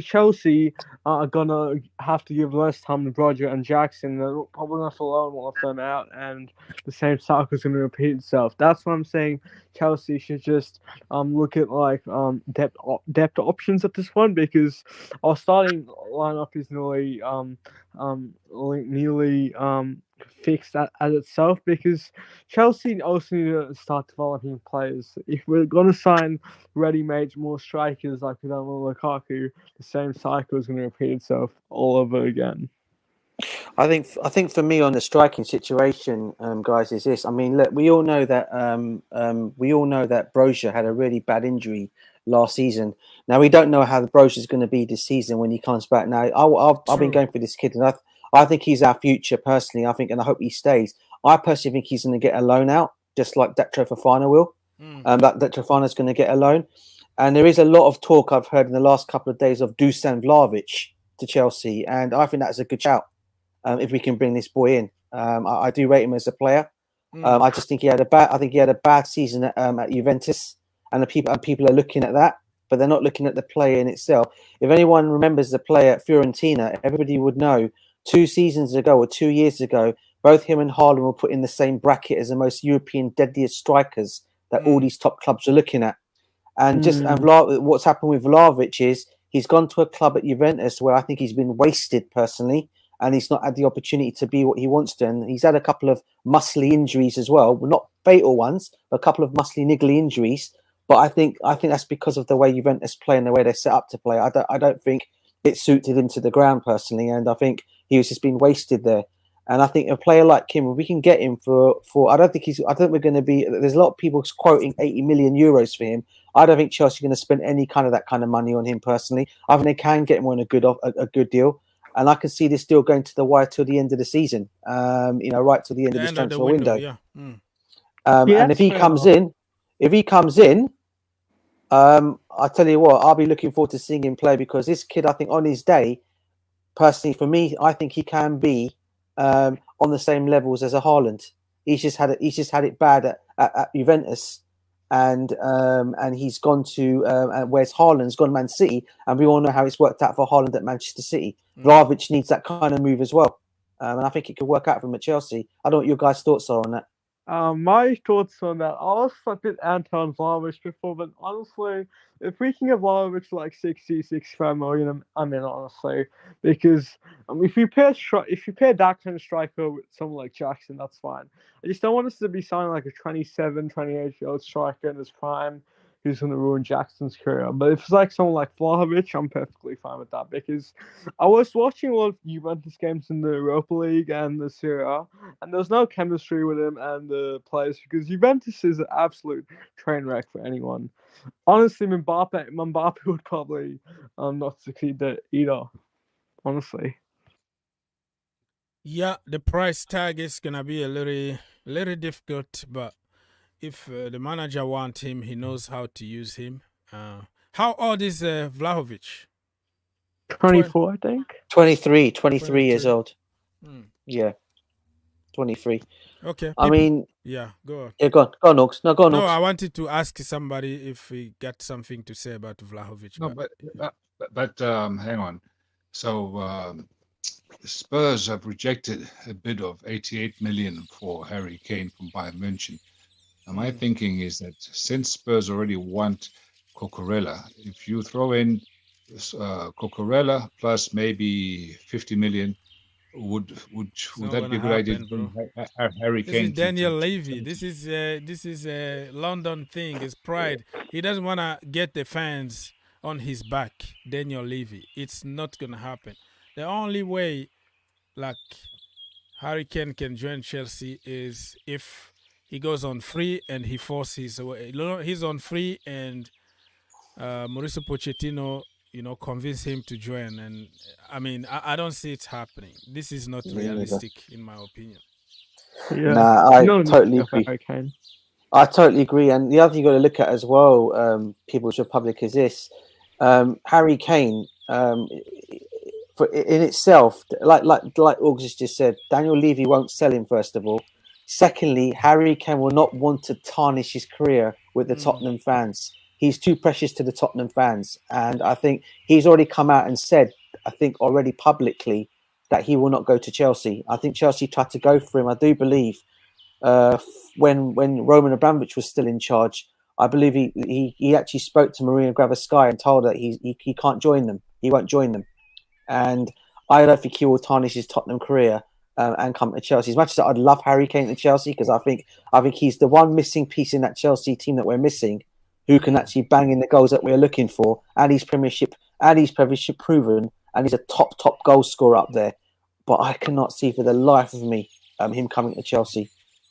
Chelsea are going to have to give less time to Roger and Jackson. They're probably going to have to loan one of them out and the same cycle's going to repeat itself. That's why I'm saying Chelsea should just look at like depth options at this point because our starting lineup is nearly fixed as itself because Chelsea also need to start developing players. If we're going to sign ready-made more strikers like we done with Lukaku, the same cycle is going to repeat itself all over again. I think for me on the striking situation, guys, is this. I mean, look, we all know that Broja had a really bad injury last season. Now we don't know how the Broja is going to be this season when he comes back. Now I've been going for this kid, and I think he's our future personally. I think, and I hope he stays. I personally think he's going to get a loan out, just like Datro Fofana will. That Fofana is going to get a loan, and there is a lot of talk I've heard in the last couple of days of Dusan Vlahovic to Chelsea, and I think that's a good shout. If we can bring this boy in, I do rate him as a player. I just think he had a bad season at Juventus, and people are looking at that, but they're not looking at the player in itself. If anyone remembers the player at Fiorentina, everybody would know 2 seasons ago or 2 years ago, both him and Haaland were put in the same bracket as the most European deadliest strikers that all these top clubs are looking at. And what's happened with Vlahovic is he's gone to a club at Juventus where I think he's been wasted personally, and he's not had the opportunity to be what he wants to. And he's had a couple of muscly injuries as well, not fatal ones, but a couple of muscly niggly injuries. But I think that's because of the way Juventus play and the way they're set up to play. I don't think it suited him to the ground personally, and I think he was just being wasted there. And I think a player like him, if we can get him for I don't think we're going to be. There's a lot of people quoting 80 million euros for him. I don't think Chelsea are going to spend that kind of money on him personally. I think they can get him on a good deal, and I can see this deal going to the wire till the end of the season. Right till the end of this transfer window. Yeah. And if he comes in, I tell you what, I'll be looking forward to seeing him play, because this kid, I think on his day, personally for me, I think he can be on the same levels as a Haaland. He's just had it bad at Juventus. And he's gone to whereas Haaland's gone Man City, and we all know how it's worked out for Haaland at Manchester City. Vlahovic needs that kind of move as well, and I think it could work out for him at Chelsea. I don't know what your guys' thoughts are on that. My thoughts on that, I was a bit anti Vlahovic before, but honestly, if we can get Vlahovic for like 65 million, I'm in, honestly, because if you pair that kind of striker with someone like Jackson, that's fine. I just don't want us to be signing like a 27, 28-year-old striker in his prime who's going to ruin Jackson's career. But if it's like someone like Vlahovic, I'm perfectly fine with that, because I was watching a lot of Juventus games in the Europa League and the Serie A, and there's no chemistry with him and the players, because Juventus is an absolute train wreck for anyone. Honestly, Mbappe would probably not succeed there either, honestly. Yeah, the price tag is going to be a little difficult, but if the manager wants him, he knows how to use him. How old is Vlahovic? 24, I think. 23 years old. Yeah, 23. Okay. I mean, yeah, go on. Yeah, go on, Oaks. No, go on, Oaks. No, I wanted to ask somebody if he got something to say about Vlahovic. No, but hang on. So Spurs have rejected a bid of 88 million for Harry Kane from Bayern München. And my thinking is that since Spurs already want Cucurella, if you throw in Cucurella plus maybe 50 million, would that be a good idea? Harry Kane. This is Daniel Levy. This is a London thing. It's pride. He doesn't want to get the fans on his back. Daniel Levy. It's not gonna happen. The only way, like, Harry Kane can join Chelsea is if he goes on free and he forces away. He's on free and Mauricio Pochettino, convince him to join. And I mean, I don't see it happening. This is not realistic, in my opinion. Yeah. Nah, I totally agree. I totally agree. And the other thing you got to look at as well, People's Republic, is this: Harry Kane, in itself, like August just said, Daniel Levy won't sell him. First of all. Secondly, Harry Kane will not want to tarnish his career with the Tottenham fans. He's too precious to the Tottenham fans. And I think he's already come out and said, I think already publicly, that he will not go to Chelsea. I think Chelsea tried to go for him. I do believe when Roman Abramovich was still in charge, I believe he actually spoke to Marina Graverskaya and told her he can't join them. He won't join them. And I don't think he will tarnish his Tottenham career and come to Chelsea. As much as I'd love Harry Kane to Chelsea, because I think he's the one missing piece in that Chelsea team that we're missing, who can actually bang in the goals that we're looking for, and he's Premiership proven, and he's a top goal scorer up there. But I cannot see for the life of me him coming to Chelsea.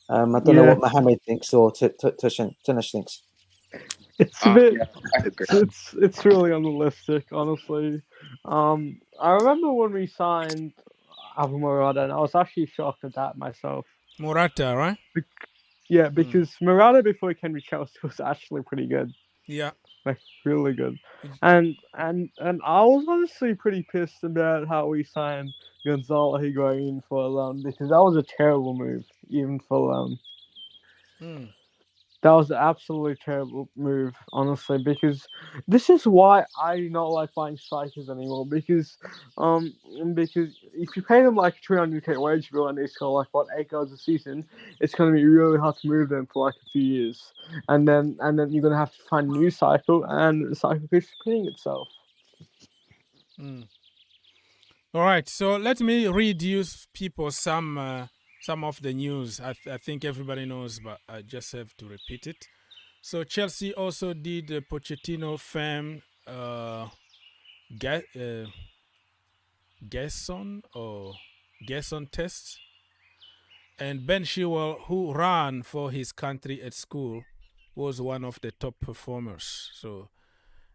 I don't know what Mohamed thinks or Tunesh thinks. It's a bit. It's really unrealistic, honestly. I remember when we signed Morata, and I was actually shocked at that myself. Morata, right? Yeah, because Morata before he came to Chelsea was actually pretty good. Yeah, like really good. And I was honestly pretty pissed about how we signed Gonzalo Higuain for a loan, because that was a terrible move, even for a loan. That was an absolutely terrible move, honestly, because this is why I not like buying strikers anymore. Because if you pay them like 300k wage bill and they score like 8 goals a season, it's going to be really hard to move them for like a few years, and then you're going to have to find a new cycle, and the cycle keeps repeating itself. All right, so let me read you people some of the news. I think everybody knows, but I just have to repeat it. So Chelsea also did the Pochettino fam Gesson test, and Ben Chilwell, who ran for his country at school, was one of the top performers. So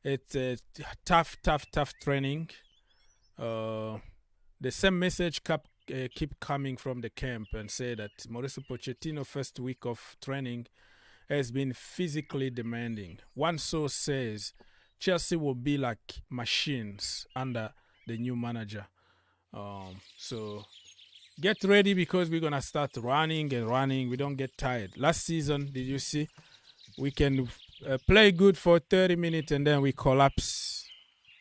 it's a tough training. The same message keep coming from the camp and say that Mauricio Pochettino's first week of training has been physically demanding. One source says Chelsea will be like machines under the new manager. So get ready because we're going to start running and running. We don't get tired. Last season, did you see? We can play good for 30 minutes and then we collapse.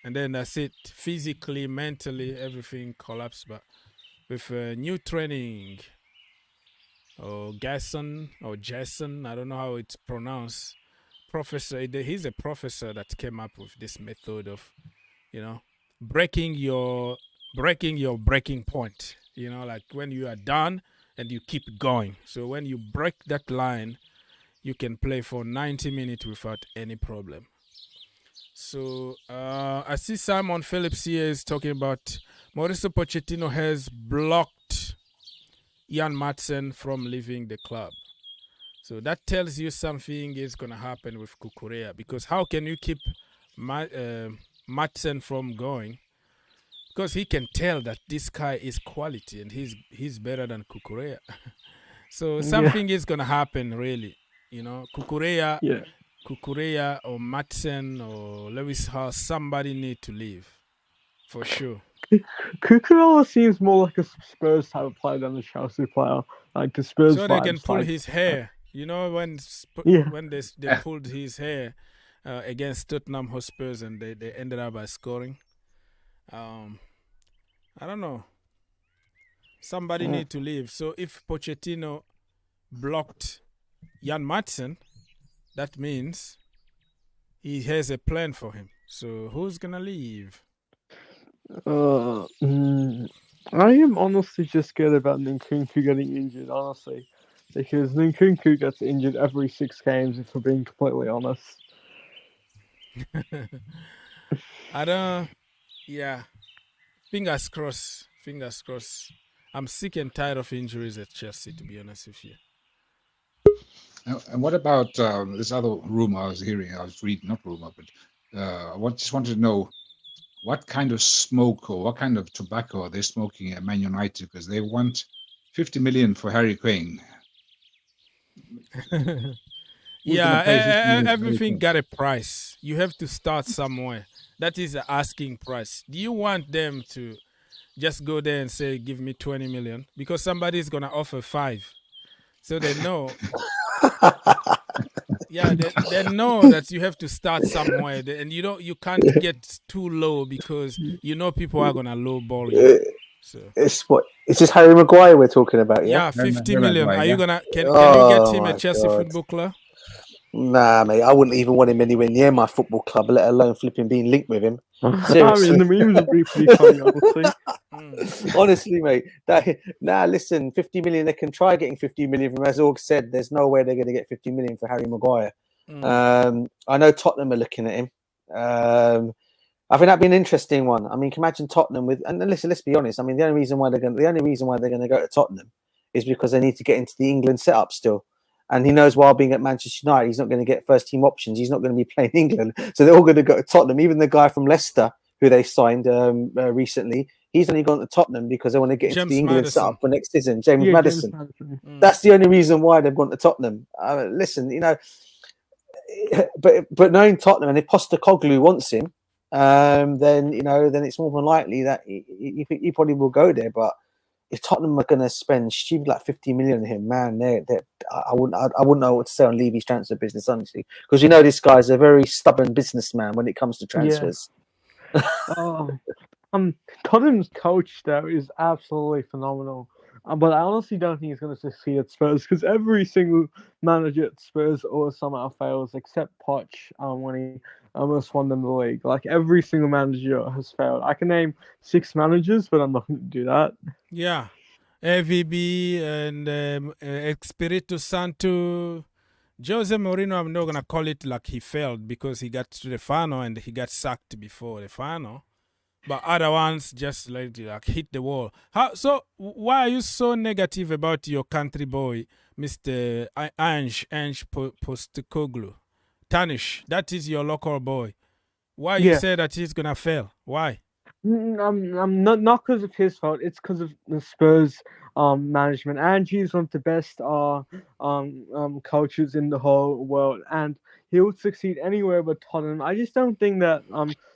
And then that's it. Physically, mentally, everything collapsed. But with new training, or Jason, I don't know how it's pronounced. He's a professor that came up with this method of, breaking your breaking point. Like when you are done and you keep going. So when you break that line, you can play for 90 minutes without any problem. So I see Simon Phillips here is talking about Mauricio Pochettino has blocked Jan Madsen from leaving the club. So that tells you something is going to happen with Cucurella, because how can you keep Madsen from going? Because he can tell that this guy is quality and he's better than Cucurella. So something is going to happen, really. Cucurella or Madsen or Lewis Hall, somebody need to leave, for sure. Cucurella seems more like a Spurs type of player than a Chelsea player. Like a Spurs. So they can pull his hair. When they pulled his hair against Tottenham Hotspurs and they ended up by scoring. I don't know. Somebody need to leave. So if Pochettino blocked Jan Madsen, that means he has a plan for him. So who's gonna leave? I am honestly just scared about Nkunku getting injured, honestly. Because Nkunku gets injured every 6 games, if we're being completely honest. Fingers crossed. I'm sick and tired of injuries at Chelsea, to be honest with you. And what about this other rumor I was hearing? I was reading, not rumor, but I just wanted to know what kind of smoke or what kind of tobacco are they smoking at Man United, because they want 50 million for Harry Kane. Everything got a price. You have to start somewhere. That is the asking price. Do you want them to just go there and say, give me 20 million? Because somebody is going to offer 5. So they know. They know that you have to start somewhere, and you can't get too low because people are going to lowball you. So. It's just Harry Maguire we're talking about, yeah? Yeah, 50 million. Are you gonna can you get him at Chelsea Football Club? Nah, mate, I wouldn't even want him anywhere near my football club, let alone flipping being linked with him. Seriously. I mean, the memes would be pretty funny, honestly. Honestly, mate. Listen, 50 million, they can try getting 50 million from, as Org said, there's no way they're going to get 50 million for Harry Maguire. I know Tottenham are looking at him. I think that'd be an interesting one. I mean, can you imagine Tottenham with, and listen, let's be honest. I mean, the only reason why they're going to go to Tottenham is because they need to get into the England setup still. And he knows while being at Manchester United, he's not going to get first team options. He's not going to be playing England. So they're all going to go to Tottenham. Even the guy from Leicester, who they signed recently, he's only gone to Tottenham because they want to get into the England setup for next season. James Maddison. That's the only reason why they've gone to Tottenham. Listen, but knowing Tottenham, and if Postecoglou wants him, then it's more than likely that he probably will go there. But if Tottenham are going to spend stupid like 50 million on him, man, I wouldn't know what to say on Levy's transfer business, honestly, because this guy's a very stubborn businessman when it comes to transfers. Tottenham's coach though is absolutely phenomenal. But I honestly don't think he's going to succeed at Spurs because every single manager at Spurs always somehow fails, except Poch when he almost won them the league. Like every single manager has failed. I can name 6 managers, but I'm not going to do that. Yeah, AVB and Espirito Santo. Jose Mourinho, I'm not going to call it like he failed because he got to the final and he got sacked before the final. But other ones just like hit the wall. So why are you so negative about your country boy, Mr. Ange Postecoglou? Tanish, that is your local boy. Why you say that he's gonna fail? Why? I'm not because of his fault. It's because of the Spurs management. Ange is one of the best coaches in the whole world, and he would succeed anywhere but Tottenham. I just don't think that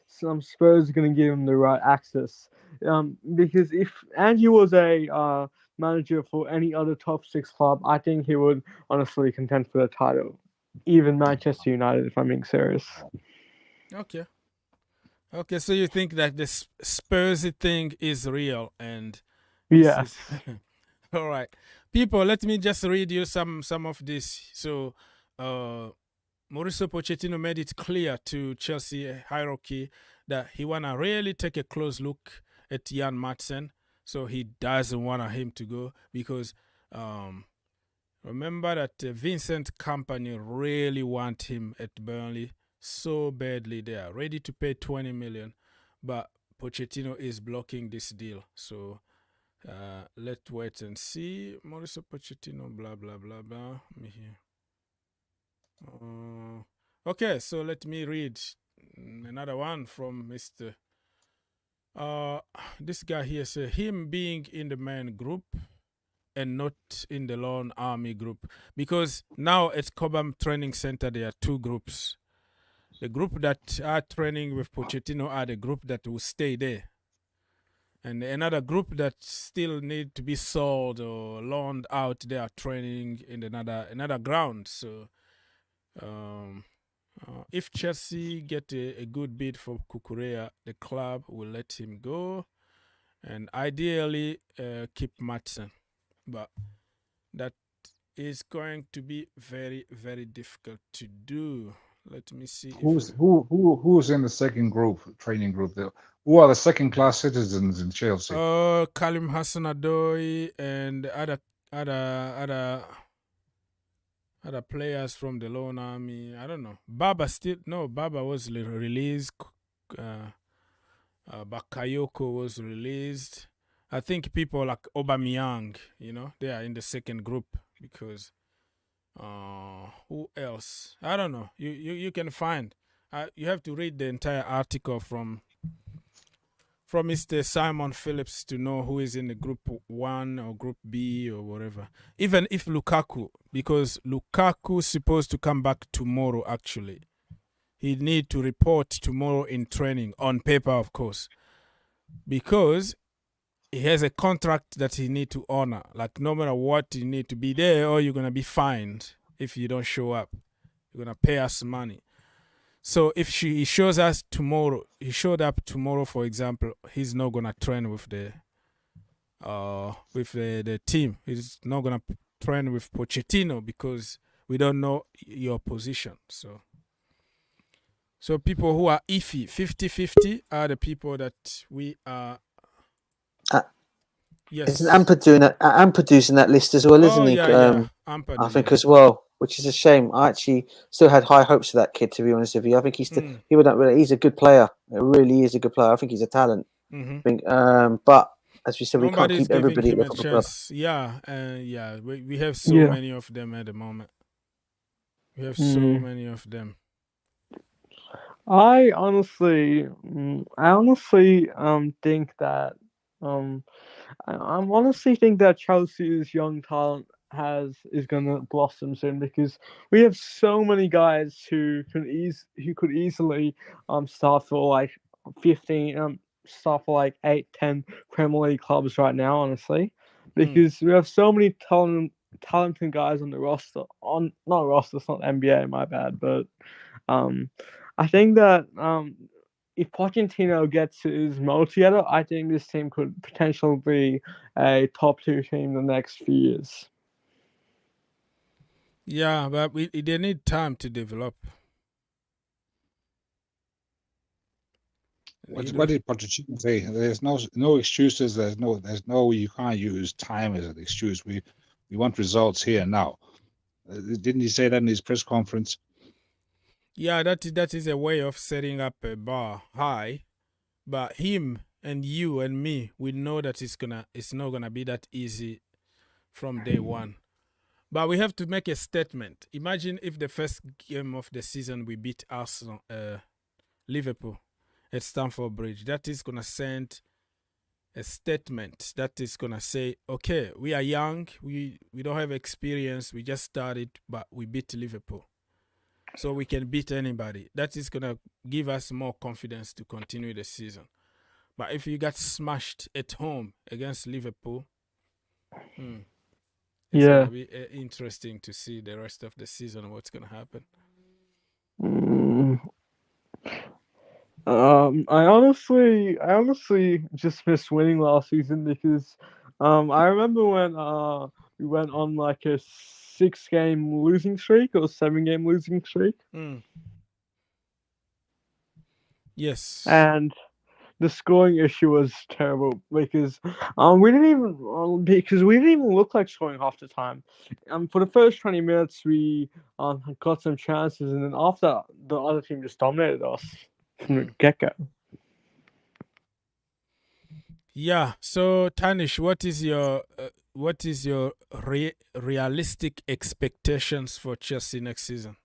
some Spurs are going to give him the right access. Because if Ange was a manager for any other top 6 club, I think he would honestly contend for the title. Even Manchester United, if I'm being serious. Okay, so you think that the Spursy thing is real and all right. People, let me just read you some of this. So Mauricio Pochettino made it clear to Chelsea hierarchy that he want to really take a close look at Jan Madsen. So he doesn't want him to go because remember that Vincent Kompany really want him at Burnley so badly. They are ready to pay 20 million, but Pochettino is blocking this deal. So let's wait and see. Mauricio Pochettino, blah, blah, blah, blah. Me here. Okay, so let me read another one from Mr. This guy here says him being in the main group and not in the lone army group, because now at Cobham Training Center there are 2 groups. The group that are training with Pochettino are the group that will stay there, and another group that still need to be sold or loaned out. They are training in another ground. So if Chelsea get a good bid for Cucurella, the club will let him go and ideally keep Madsen. But that is going to be very, very difficult to do. Let me see. Who's in the second group, training group? Who are the second-class citizens in Chelsea? Kalim Hassan-Odoi and other players from the Lone Army. I don't know. Baba was released. Bakayoko was released. I think people like Aubameyang, they are in the second group because who else? I don't know. You can find. You have to read the entire article from Mr. Simon Phillips to know who is in the group 1 or group B or whatever. Even if Lukaku, because Lukaku is supposed to come back tomorrow actually. He need to report tomorrow in training, on paper of course. Because he has a contract that he need to honor. Like no matter what, you need to be there or you're going to be fined if you don't show up. You're going to pay us money. So if he shows us tomorrow, he showed up tomorrow, for example, he's not gonna train with the team. He's not gonna train with Pochettino because we don't know your position. So people who are iffy, 50-50 are the people that we are. Yes. Isn't Ampadu's in that list as well, isn't he? Yeah. I think as well, which is a shame. I actually still had high hopes for that kid, to be honest with you. I think he's a good player. It really is a good player. I think he's a talent. I think, but as we said, we can't keep everybody at the top of the club. Yeah. We have so many of them at the moment. We have so many of them. I honestly think that I honestly think that Chelsea's young talent is going to blossom soon because we have so many guys who could easily start for like 15 start for like 8-10 Premier League clubs right now, honestly. because we have so many talented guys on the roster. Not roster, it's not NBA, my bad. But I think that if Pochettino gets his mode together, I think this team could potentially be a top 2 team in the next few years. Yeah, but they need time to develop. What did Pochettino say? There's no excuses. There's no you can't use time as an excuse. We want results here and now. Didn't he say that in his press conference? Yeah, that is a way of setting up a bar high, but him and you and me, we know that it's not gonna be that easy from day one. But we have to make a statement. Imagine if the first game of the season we beat Arsenal, Liverpool at Stamford Bridge. That is gonna send a statement that is gonna say, okay, we are young, we don't have experience, we just started, but we beat Liverpool. So we can beat anybody. That is going to give us more confidence to continue the season. But if you got smashed at home against Liverpool, it's going to be interesting to see the rest of the season, what's going to happen. I honestly just missed winning last season because I remember when we went on like a 6-game losing streak or 7-game losing streak. Yes. And the scoring issue was terrible because we didn't even look like scoring half the time. For the first 20 minutes we got some chances, and then after the other team just dominated us from the get-go. Yeah. So Tanish, what is your realistic expectations for Chelsea next season?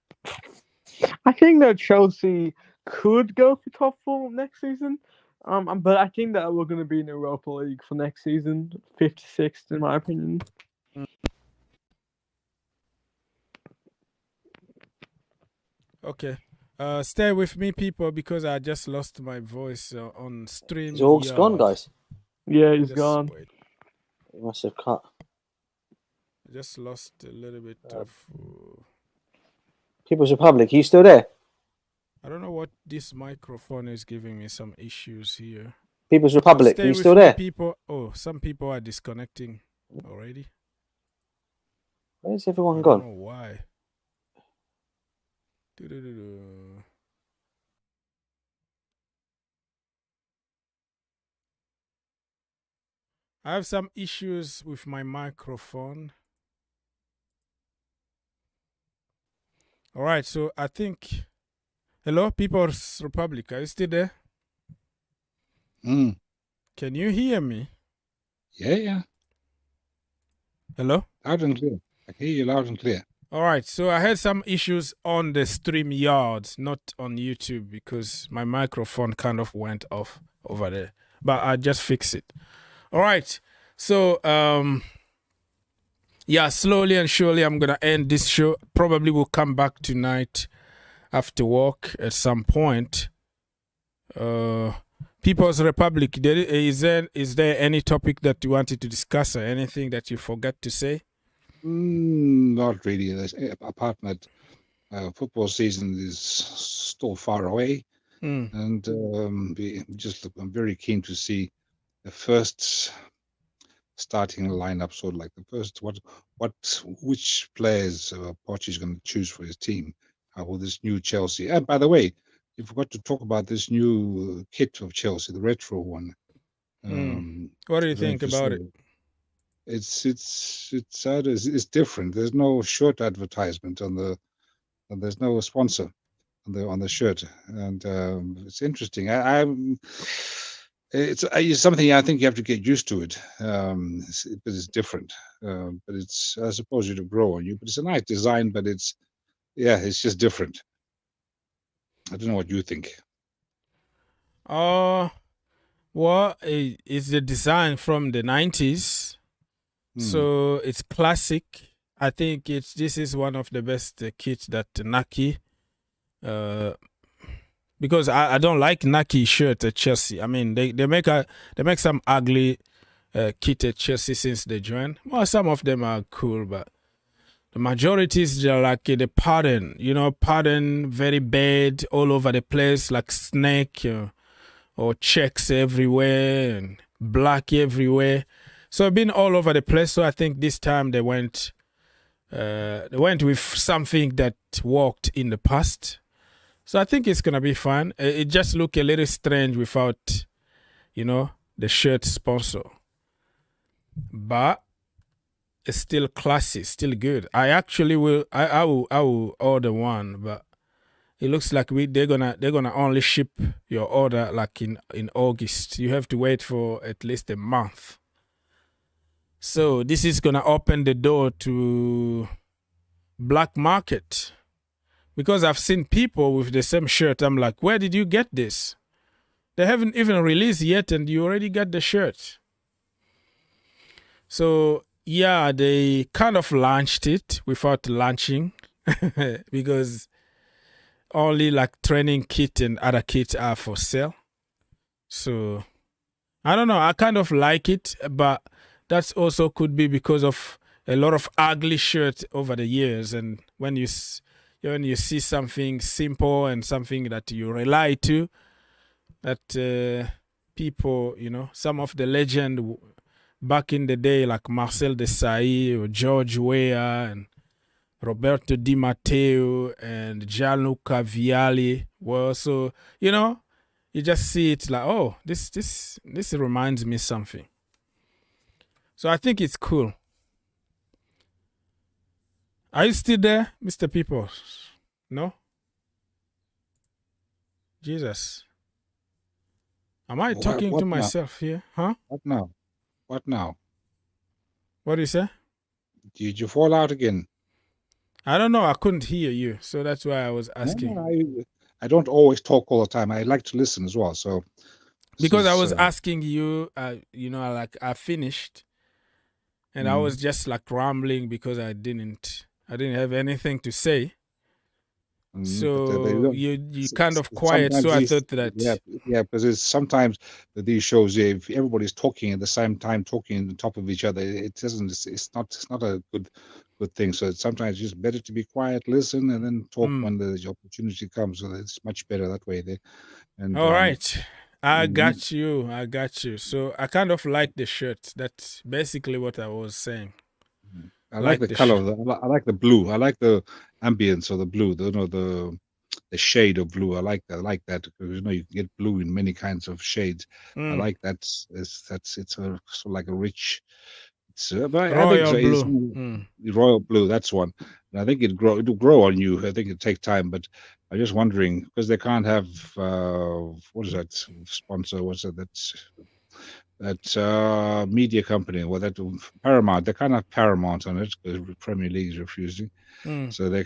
I think that Chelsea could go for top 4 next season, but I think that we're going to be in the Europa League for next season, 56th in my opinion. Okay. Stay with me, people, because I just lost my voice on stream. Zorg's gone, guys. Yeah, he's gone. Wait. He must have cut. I just lost a little bit of... People's Republic, you still there? I don't know what this microphone is giving me some issues here. People's Republic, Stay you with still me, there? people. Oh, some people are disconnecting already. Where's everyone I gone? don't know why. I have some issues with my microphone. All right, so I think... Hello, People's Republic, are you still there? Can you hear me? Yeah. Hello? Loud and clear. I can hear you loud and clear. All right, so I had some issues on the StreamYard, not on YouTube, because my microphone kind of went off over there. But I just fixed it. All right, so slowly and surely I'm gonna end this show. Probably will come back tonight after work at some point. People's Republic, is there any topic that you wanted to discuss or anything that you forgot to say? Not really. Apart from that, football season is still far away, and I'm very keen to see the first starting lineup, sort of like the first which players Poch is going to choose for his team with this new Chelsea. And by the way, you forgot to talk about this new kit of Chelsea, the retro one. What do you think about it? It's different. There's no shirt advertisement and there's no sponsor on the shirt, and it's interesting. It's something I think you have to get used to it. But it's different. But it's, I suppose, it'll grow on you. But it's a nice design. But it's just different. I don't know what you think. Well, it's the design from the 90s. So it's classic. I think this is one of the best kits that Nike, because I don't like Nike shirt at Chelsea. I mean, they make some ugly kit at Chelsea since they joined. Well, some of them are cool, but the majority is just like the pattern, pattern very bad all over the place, like snake or checks everywhere and black everywhere. So been all over the place. So I think this time they went with something that worked in the past. So I think it's gonna be fun. It just look a little strange without, the shirt sponsor, but it's still classy, still good. I actually will. I will order one, but it looks like they're gonna only ship your order like in August. You have to wait for at least a month. So this is gonna open the door to black market, because I've seen people with the same shirt. I'm like, where did you get this? They haven't even released yet, and you already got the shirt. So yeah, they kind of launched it without launching because only like training kit and other kits are for sale. So I don't know. I kind of like it, but that also could be because of a lot of ugly shirts over the years. And when you see something simple and something that you rely to, that people, some of the legend back in the day, like Marcel Desailly or George Weah and Roberto Di Matteo and Gianluca Vialli were also, you just see it like, oh, this reminds me something. So I think it's cool. Are you still there, Mr. People? No? Jesus. Am I talking to myself here? Huh? What now? What now? What do you say? Did you fall out again? I don't know. I couldn't hear you. So that's why I was asking. No, I don't always talk all the time. I like to listen as well. So because I was asking you, like I finished and I was just like rambling because I didn't have anything to say. So you kind of quiet. So I thought that because sometimes these shows, if everybody's talking at the same time, talking on top of each other, it's not a good thing. So sometimes it's just better to be quiet, listen, and then talk when the opportunity comes. So it's much better that way. And all right, I got you. So I kind of like the shirt. That's basically what I was saying. I like the color. I like the blue. I like the ambience of the blue. The shade of blue. I like that because you can get blue in many kinds of shades. I like that. It's sort of like a rich. Royal blue. Royal blue. That's one. And I think it'll grow on you. I think it'll take time, but I'm just wondering because they can't have what is that sponsor? What's it that media company, well, that Paramount, they can't have Paramount on it because the Premier League is refusing. So they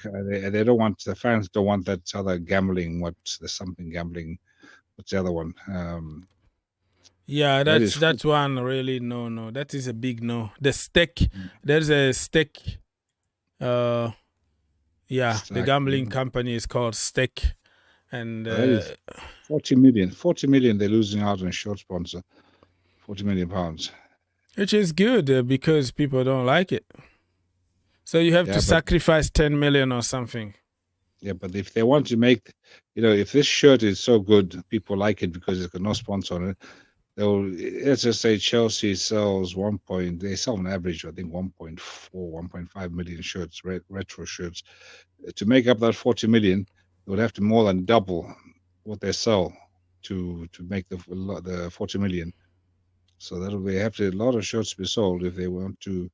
don't want, the fans don't want that other gambling. There's something gambling. What's the other one? Yeah, that's one really no. That is a big no. The stake, there's a stake. The gambling company is called Stake, and 40 million. They're losing out on a short sponsor. 40 million pounds, which is good because people don't like it. So you have to sacrifice 10 million or something. Yeah, but if they want to make, if this shirt is so good, people like it because it's got no sponsor on it. Let's just say Chelsea sells they sell on average, I think 1.4, 1.5 million shirts, retro shirts. To make up that 40 million, they would have to more than double what they sell to make the 40 million. So they have a lot of shirts to be sold if they want to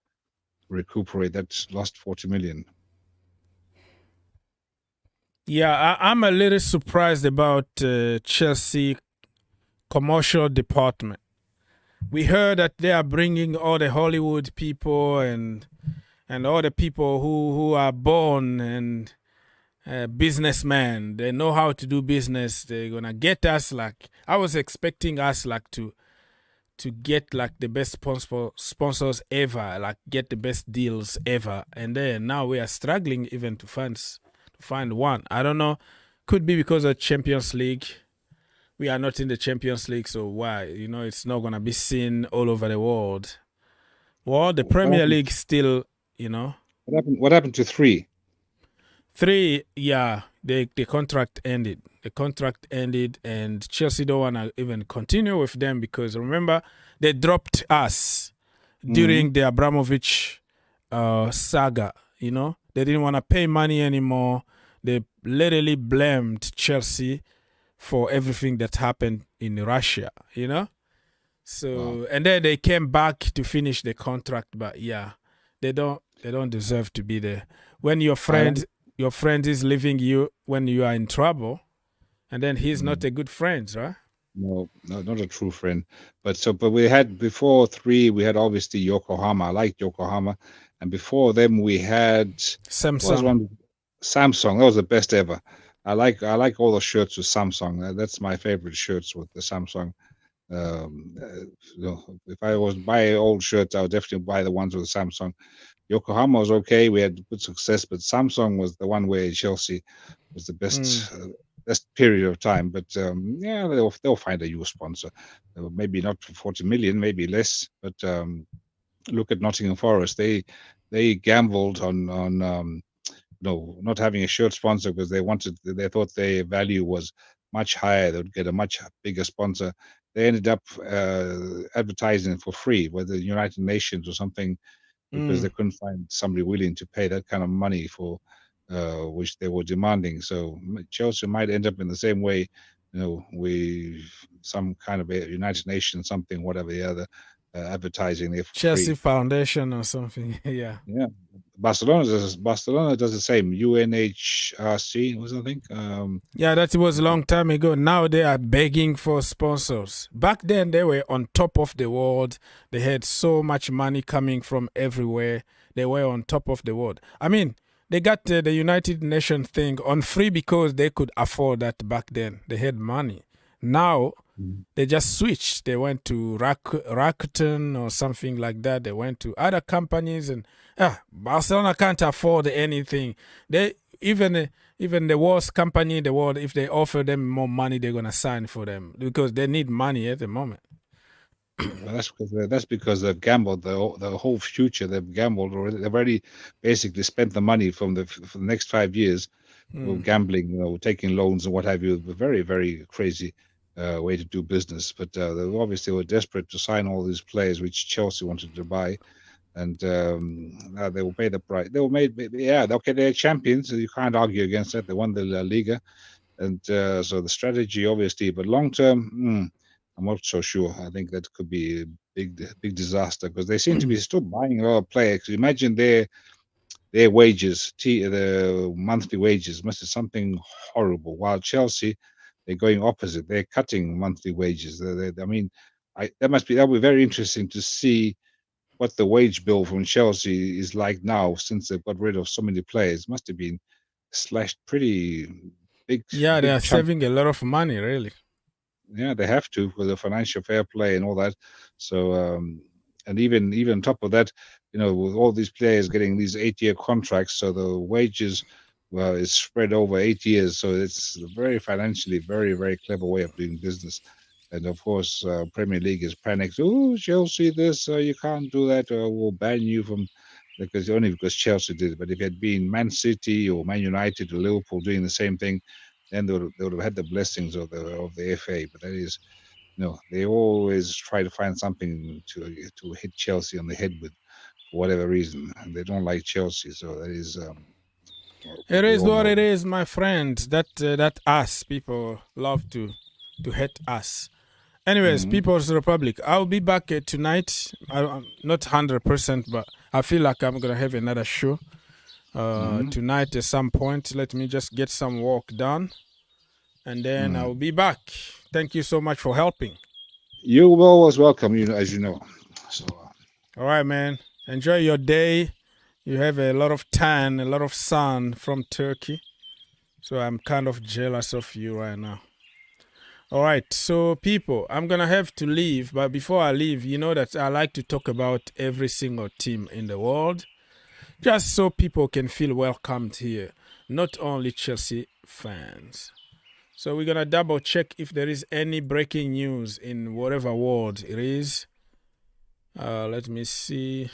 recuperate that lost 40 million. Yeah, I'm a little surprised about Chelsea commercial department. We heard that they are bringing all the Hollywood people and all the people who are born and businessmen. They know how to do business. They're gonna get us I was expecting us to get the best sponsors ever, get the best deals ever, and then now we are struggling even to find one. I don't know, could be because of Champions League. we are not in the Champions League, so why? You know, it's not going to be seen all over the world. Well, the Premier League still, you know. What happened to 3? 3, yeah, the contract ended. The contract ended, and Chelsea don't want to even continue with them because, remember, they dropped us during the Abramovich saga, you know. They didn't want to pay money anymore. They literally blamed Chelsea for everything that happened in Russia, you know. So and then they came back to finish the contract, but yeah, they don't deserve to be there. When your friend is leaving you when you are in trouble, and then he's not a good friend, right? No, not a true friend. But we had before 3, we had obviously Yokohama. I liked Yokohama, and before them we had Samsung. Samsung. That was the best ever. I like all the shirts with Samsung. That's my favorite shirts with the Samsung. If I was buy old shirts, I would definitely buy the ones with Samsung. Yokohama was okay. We had good success, but Samsung was the one where Chelsea was the best period of time. But yeah, they'll find a new sponsor. Maybe not for 40 million, maybe less. But look at Nottingham Forest. They gambled on not having a shirt sponsor because they thought their value was much higher. They would get a much bigger sponsor. They ended up advertising for free, whether the United Nations or something, because they couldn't find somebody willing to pay that kind of money for which they were demanding. So Chelsea might end up in the same way, some kind of a United Nations, something, whatever the other, advertising there for Chelsea free. Foundation or something. Yeah. Barcelona does the same. UNHRC was, I think. Yeah, that was a long time ago. Now they are begging for sponsors. Back then they were on top of the world. They had so much money coming from everywhere. They were on top of the world. I mean, they got the United Nations thing on free because they could afford that back then. They had money. Now they just switched. They went to Rakuten or something like that. They went to other companies, and Barcelona can't afford anything. They even the worst company in the world, if they offer them more money, they're gonna sign for them because they need money at the moment. Well, that's because they've gambled the whole future. They've gambled already. They've already basically spent the money for the next 5 years of gambling, taking loans and what have you. A very, very crazy way to do business. But they obviously were desperate to sign all these players, which Chelsea wanted to buy, and now they will pay the price. They were made, okay. They're champions, so you can't argue against that. They won the La Liga, and so the strategy, obviously, but long term. I'm not so sure. I think that could be a big disaster because they seem to be still buying a lot of players. Imagine their wages, the monthly wages, must be something horrible. While Chelsea, they're going opposite. They're cutting monthly wages. That'll be very interesting to see what the wage bill from Chelsea is like now since they've got rid of so many players. Must have been slashed pretty big. Yeah, big they are chunk. saving a lot of money, really. Yeah, they have to for the financial fair play and all that. So, and even on top of that, with all these players getting these 8-year contracts, so the wages is spread over 8 years. So it's very financially, very, very clever way of doing business. And of course, Premier League is panicked. Oh, Chelsea, this you can't do that, or we'll ban you from because Chelsea did it. But if it had been Man City or Man United or Liverpool doing the same thing, then they would have had the blessings of the FA. But that is, they always try to find something to hit Chelsea on the head with, for whatever reason, and they don't like Chelsea. So that is. It is what it is, my friend. That us people love to hate us. Anyways, People's Republic. I'll be back tonight. I'm not 100%, but I feel like I'm gonna have another show. Tonight at some point. Let me just get some work done, and then I'll be back. Thank you so much for helping. You're always welcome, as you know. So, all right, man. Enjoy your day. You have a lot of tan, a lot of sun from Turkey, so I'm kind of jealous of you right now. All right, so people, I'm gonna have to leave, but before I leave, you know that I like to talk about every single team in the world, just so people can feel welcomed here, not only Chelsea fans. So we're going to double check if there is any breaking news in whatever world it is. Let me see.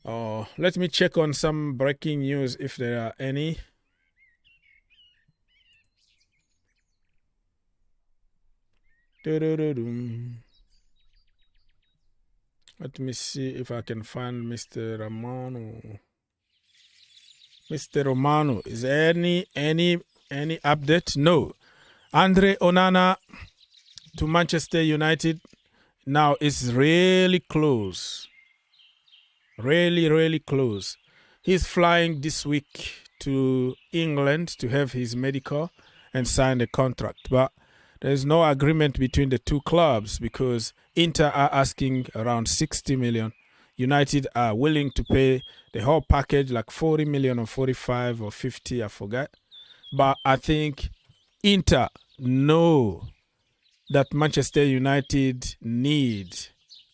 Oh, let me check on some breaking news if there are any. Let me see if I can find Mr. Romano. Mr. Romano, is there any update? No. Andre Onana to Manchester United now is really close. Really, really close. He's flying this week to England to have his medical and sign a contract. But there's no agreement between the two clubs because Inter are asking around 60 million. United are willing to pay the whole package, like 40 million or 45 or 50, I forgot. But I think Inter know that Manchester United need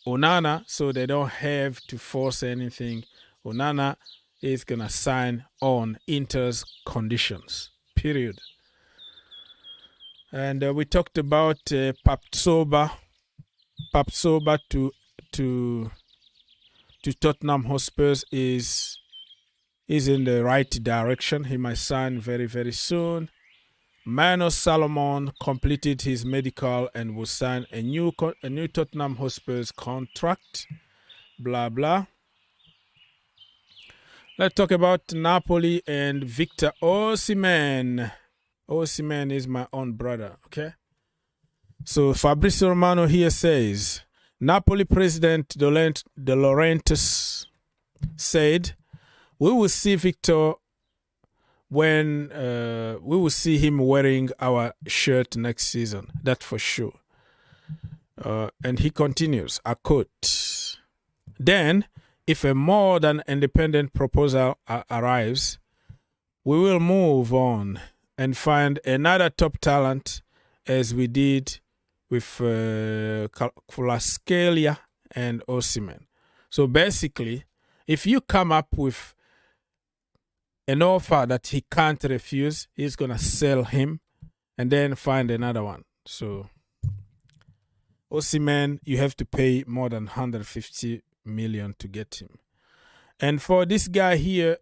Onana, so they don't have to force anything. Onana is going to sign on Inter's conditions, period. And we talked about Papsoba to Tottenham Hotspurs is in the right direction. He might sign very, very soon. Mano Salomon completed his medical and will sign a new Tottenham Hotspurs contract. Blah, blah. Let's talk about Napoli and Victor Osimhen. Osimhen is my own brother, okay? So Fabrizio Romano here says, Napoli president De Laurentiis said, we will see Victor when we will see him wearing our shirt next season. That's for sure. And he continues, I quote, then, if a more than independent proposal arrives, we will move on and find another top talent as we did with Kvaratskhelia and Osimhen. So basically, if you come up with an offer that he can't refuse, he's going to sell him and then find another one. So Osimhen, you have to pay more than 150 million to get him. And for this guy here,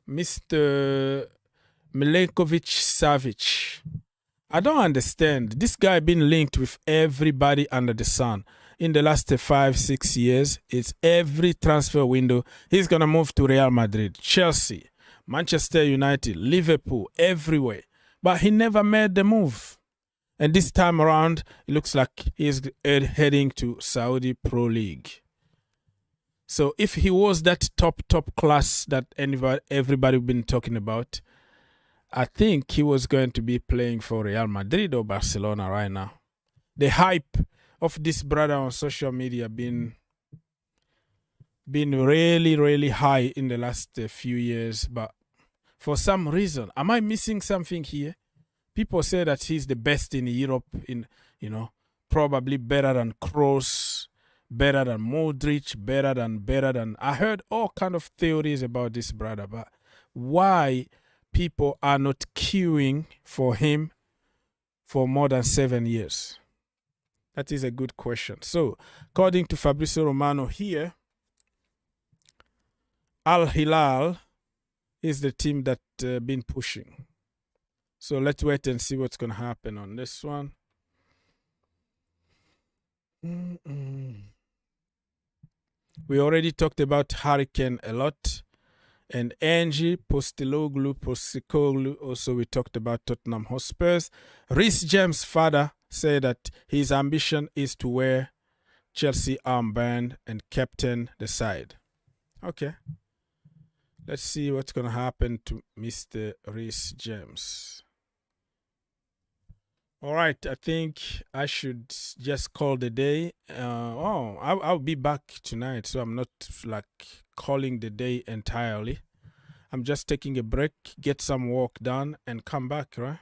Mr. Milenkovic-Savic, I don't understand. This guy been linked with everybody under the sun. In the last 5-6 years, it's every transfer window. He's going to move to Real Madrid, Chelsea, Manchester United, Liverpool, everywhere. But he never made the move. And this time around, it looks like he's heading to Saudi Pro League. So if he was that top class that everybody been talking about, I think he was going to be playing for Real Madrid or Barcelona right now. The hype of this brother on social media been really, really high in the last few years. But for some reason, am I missing something here? People say that he's the best in Europe, probably better than Kroos, better than Modric, better than. I heard all kind of theories about this brother, but why people are not queuing for him for more than 7 years? That is a good question. So, according to Fabrizio Romano here, Al Hilal is the team that been pushing. So let's wait and see what's going to happen on this one. We already talked about Hurricane a lot. And Angie Postecoglou, also we talked about Tottenham Hotspurs. Reece James' father said that his ambition is to wear Chelsea armband and captain the side. Okay. Let's see what's going to happen to Mr. Reece James. All right, I think I should just call the day. I'll be back tonight, so I'm not like calling the day entirely. I'm just taking a break, get some work done, and come back, right?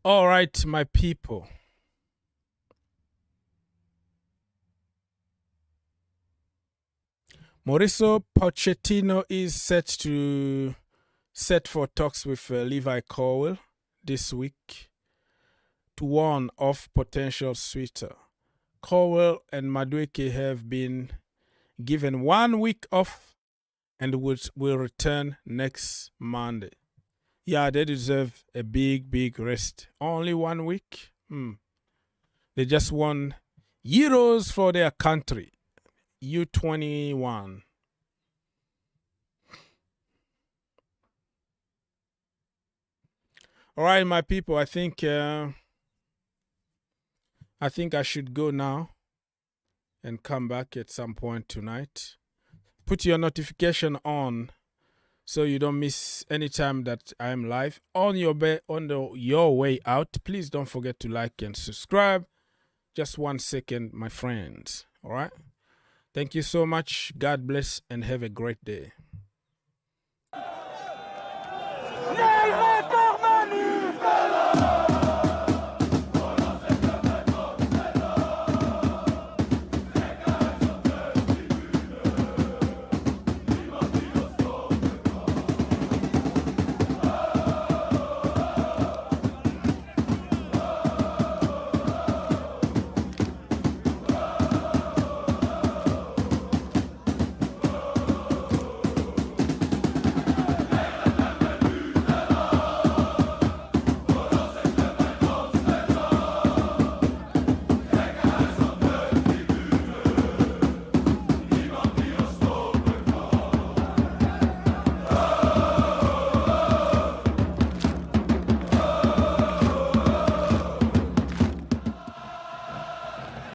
All right, my people. Mauricio Pochettino is set for talks with Levi Colwill this week to warn of potential suitor. Colwill and Madueke have been given 1 week off and will return next Monday. Yeah, they deserve a big rest. Only 1 week? They just won Euros for their country. U21. All right, my people, I think I should go now and come back at some point tonight. Put your notification on so you don't miss any time that I am live. On your way out, please don't forget to like and subscribe. Just 1 second, my friends. All right? Thank you so much. God bless and have a great day.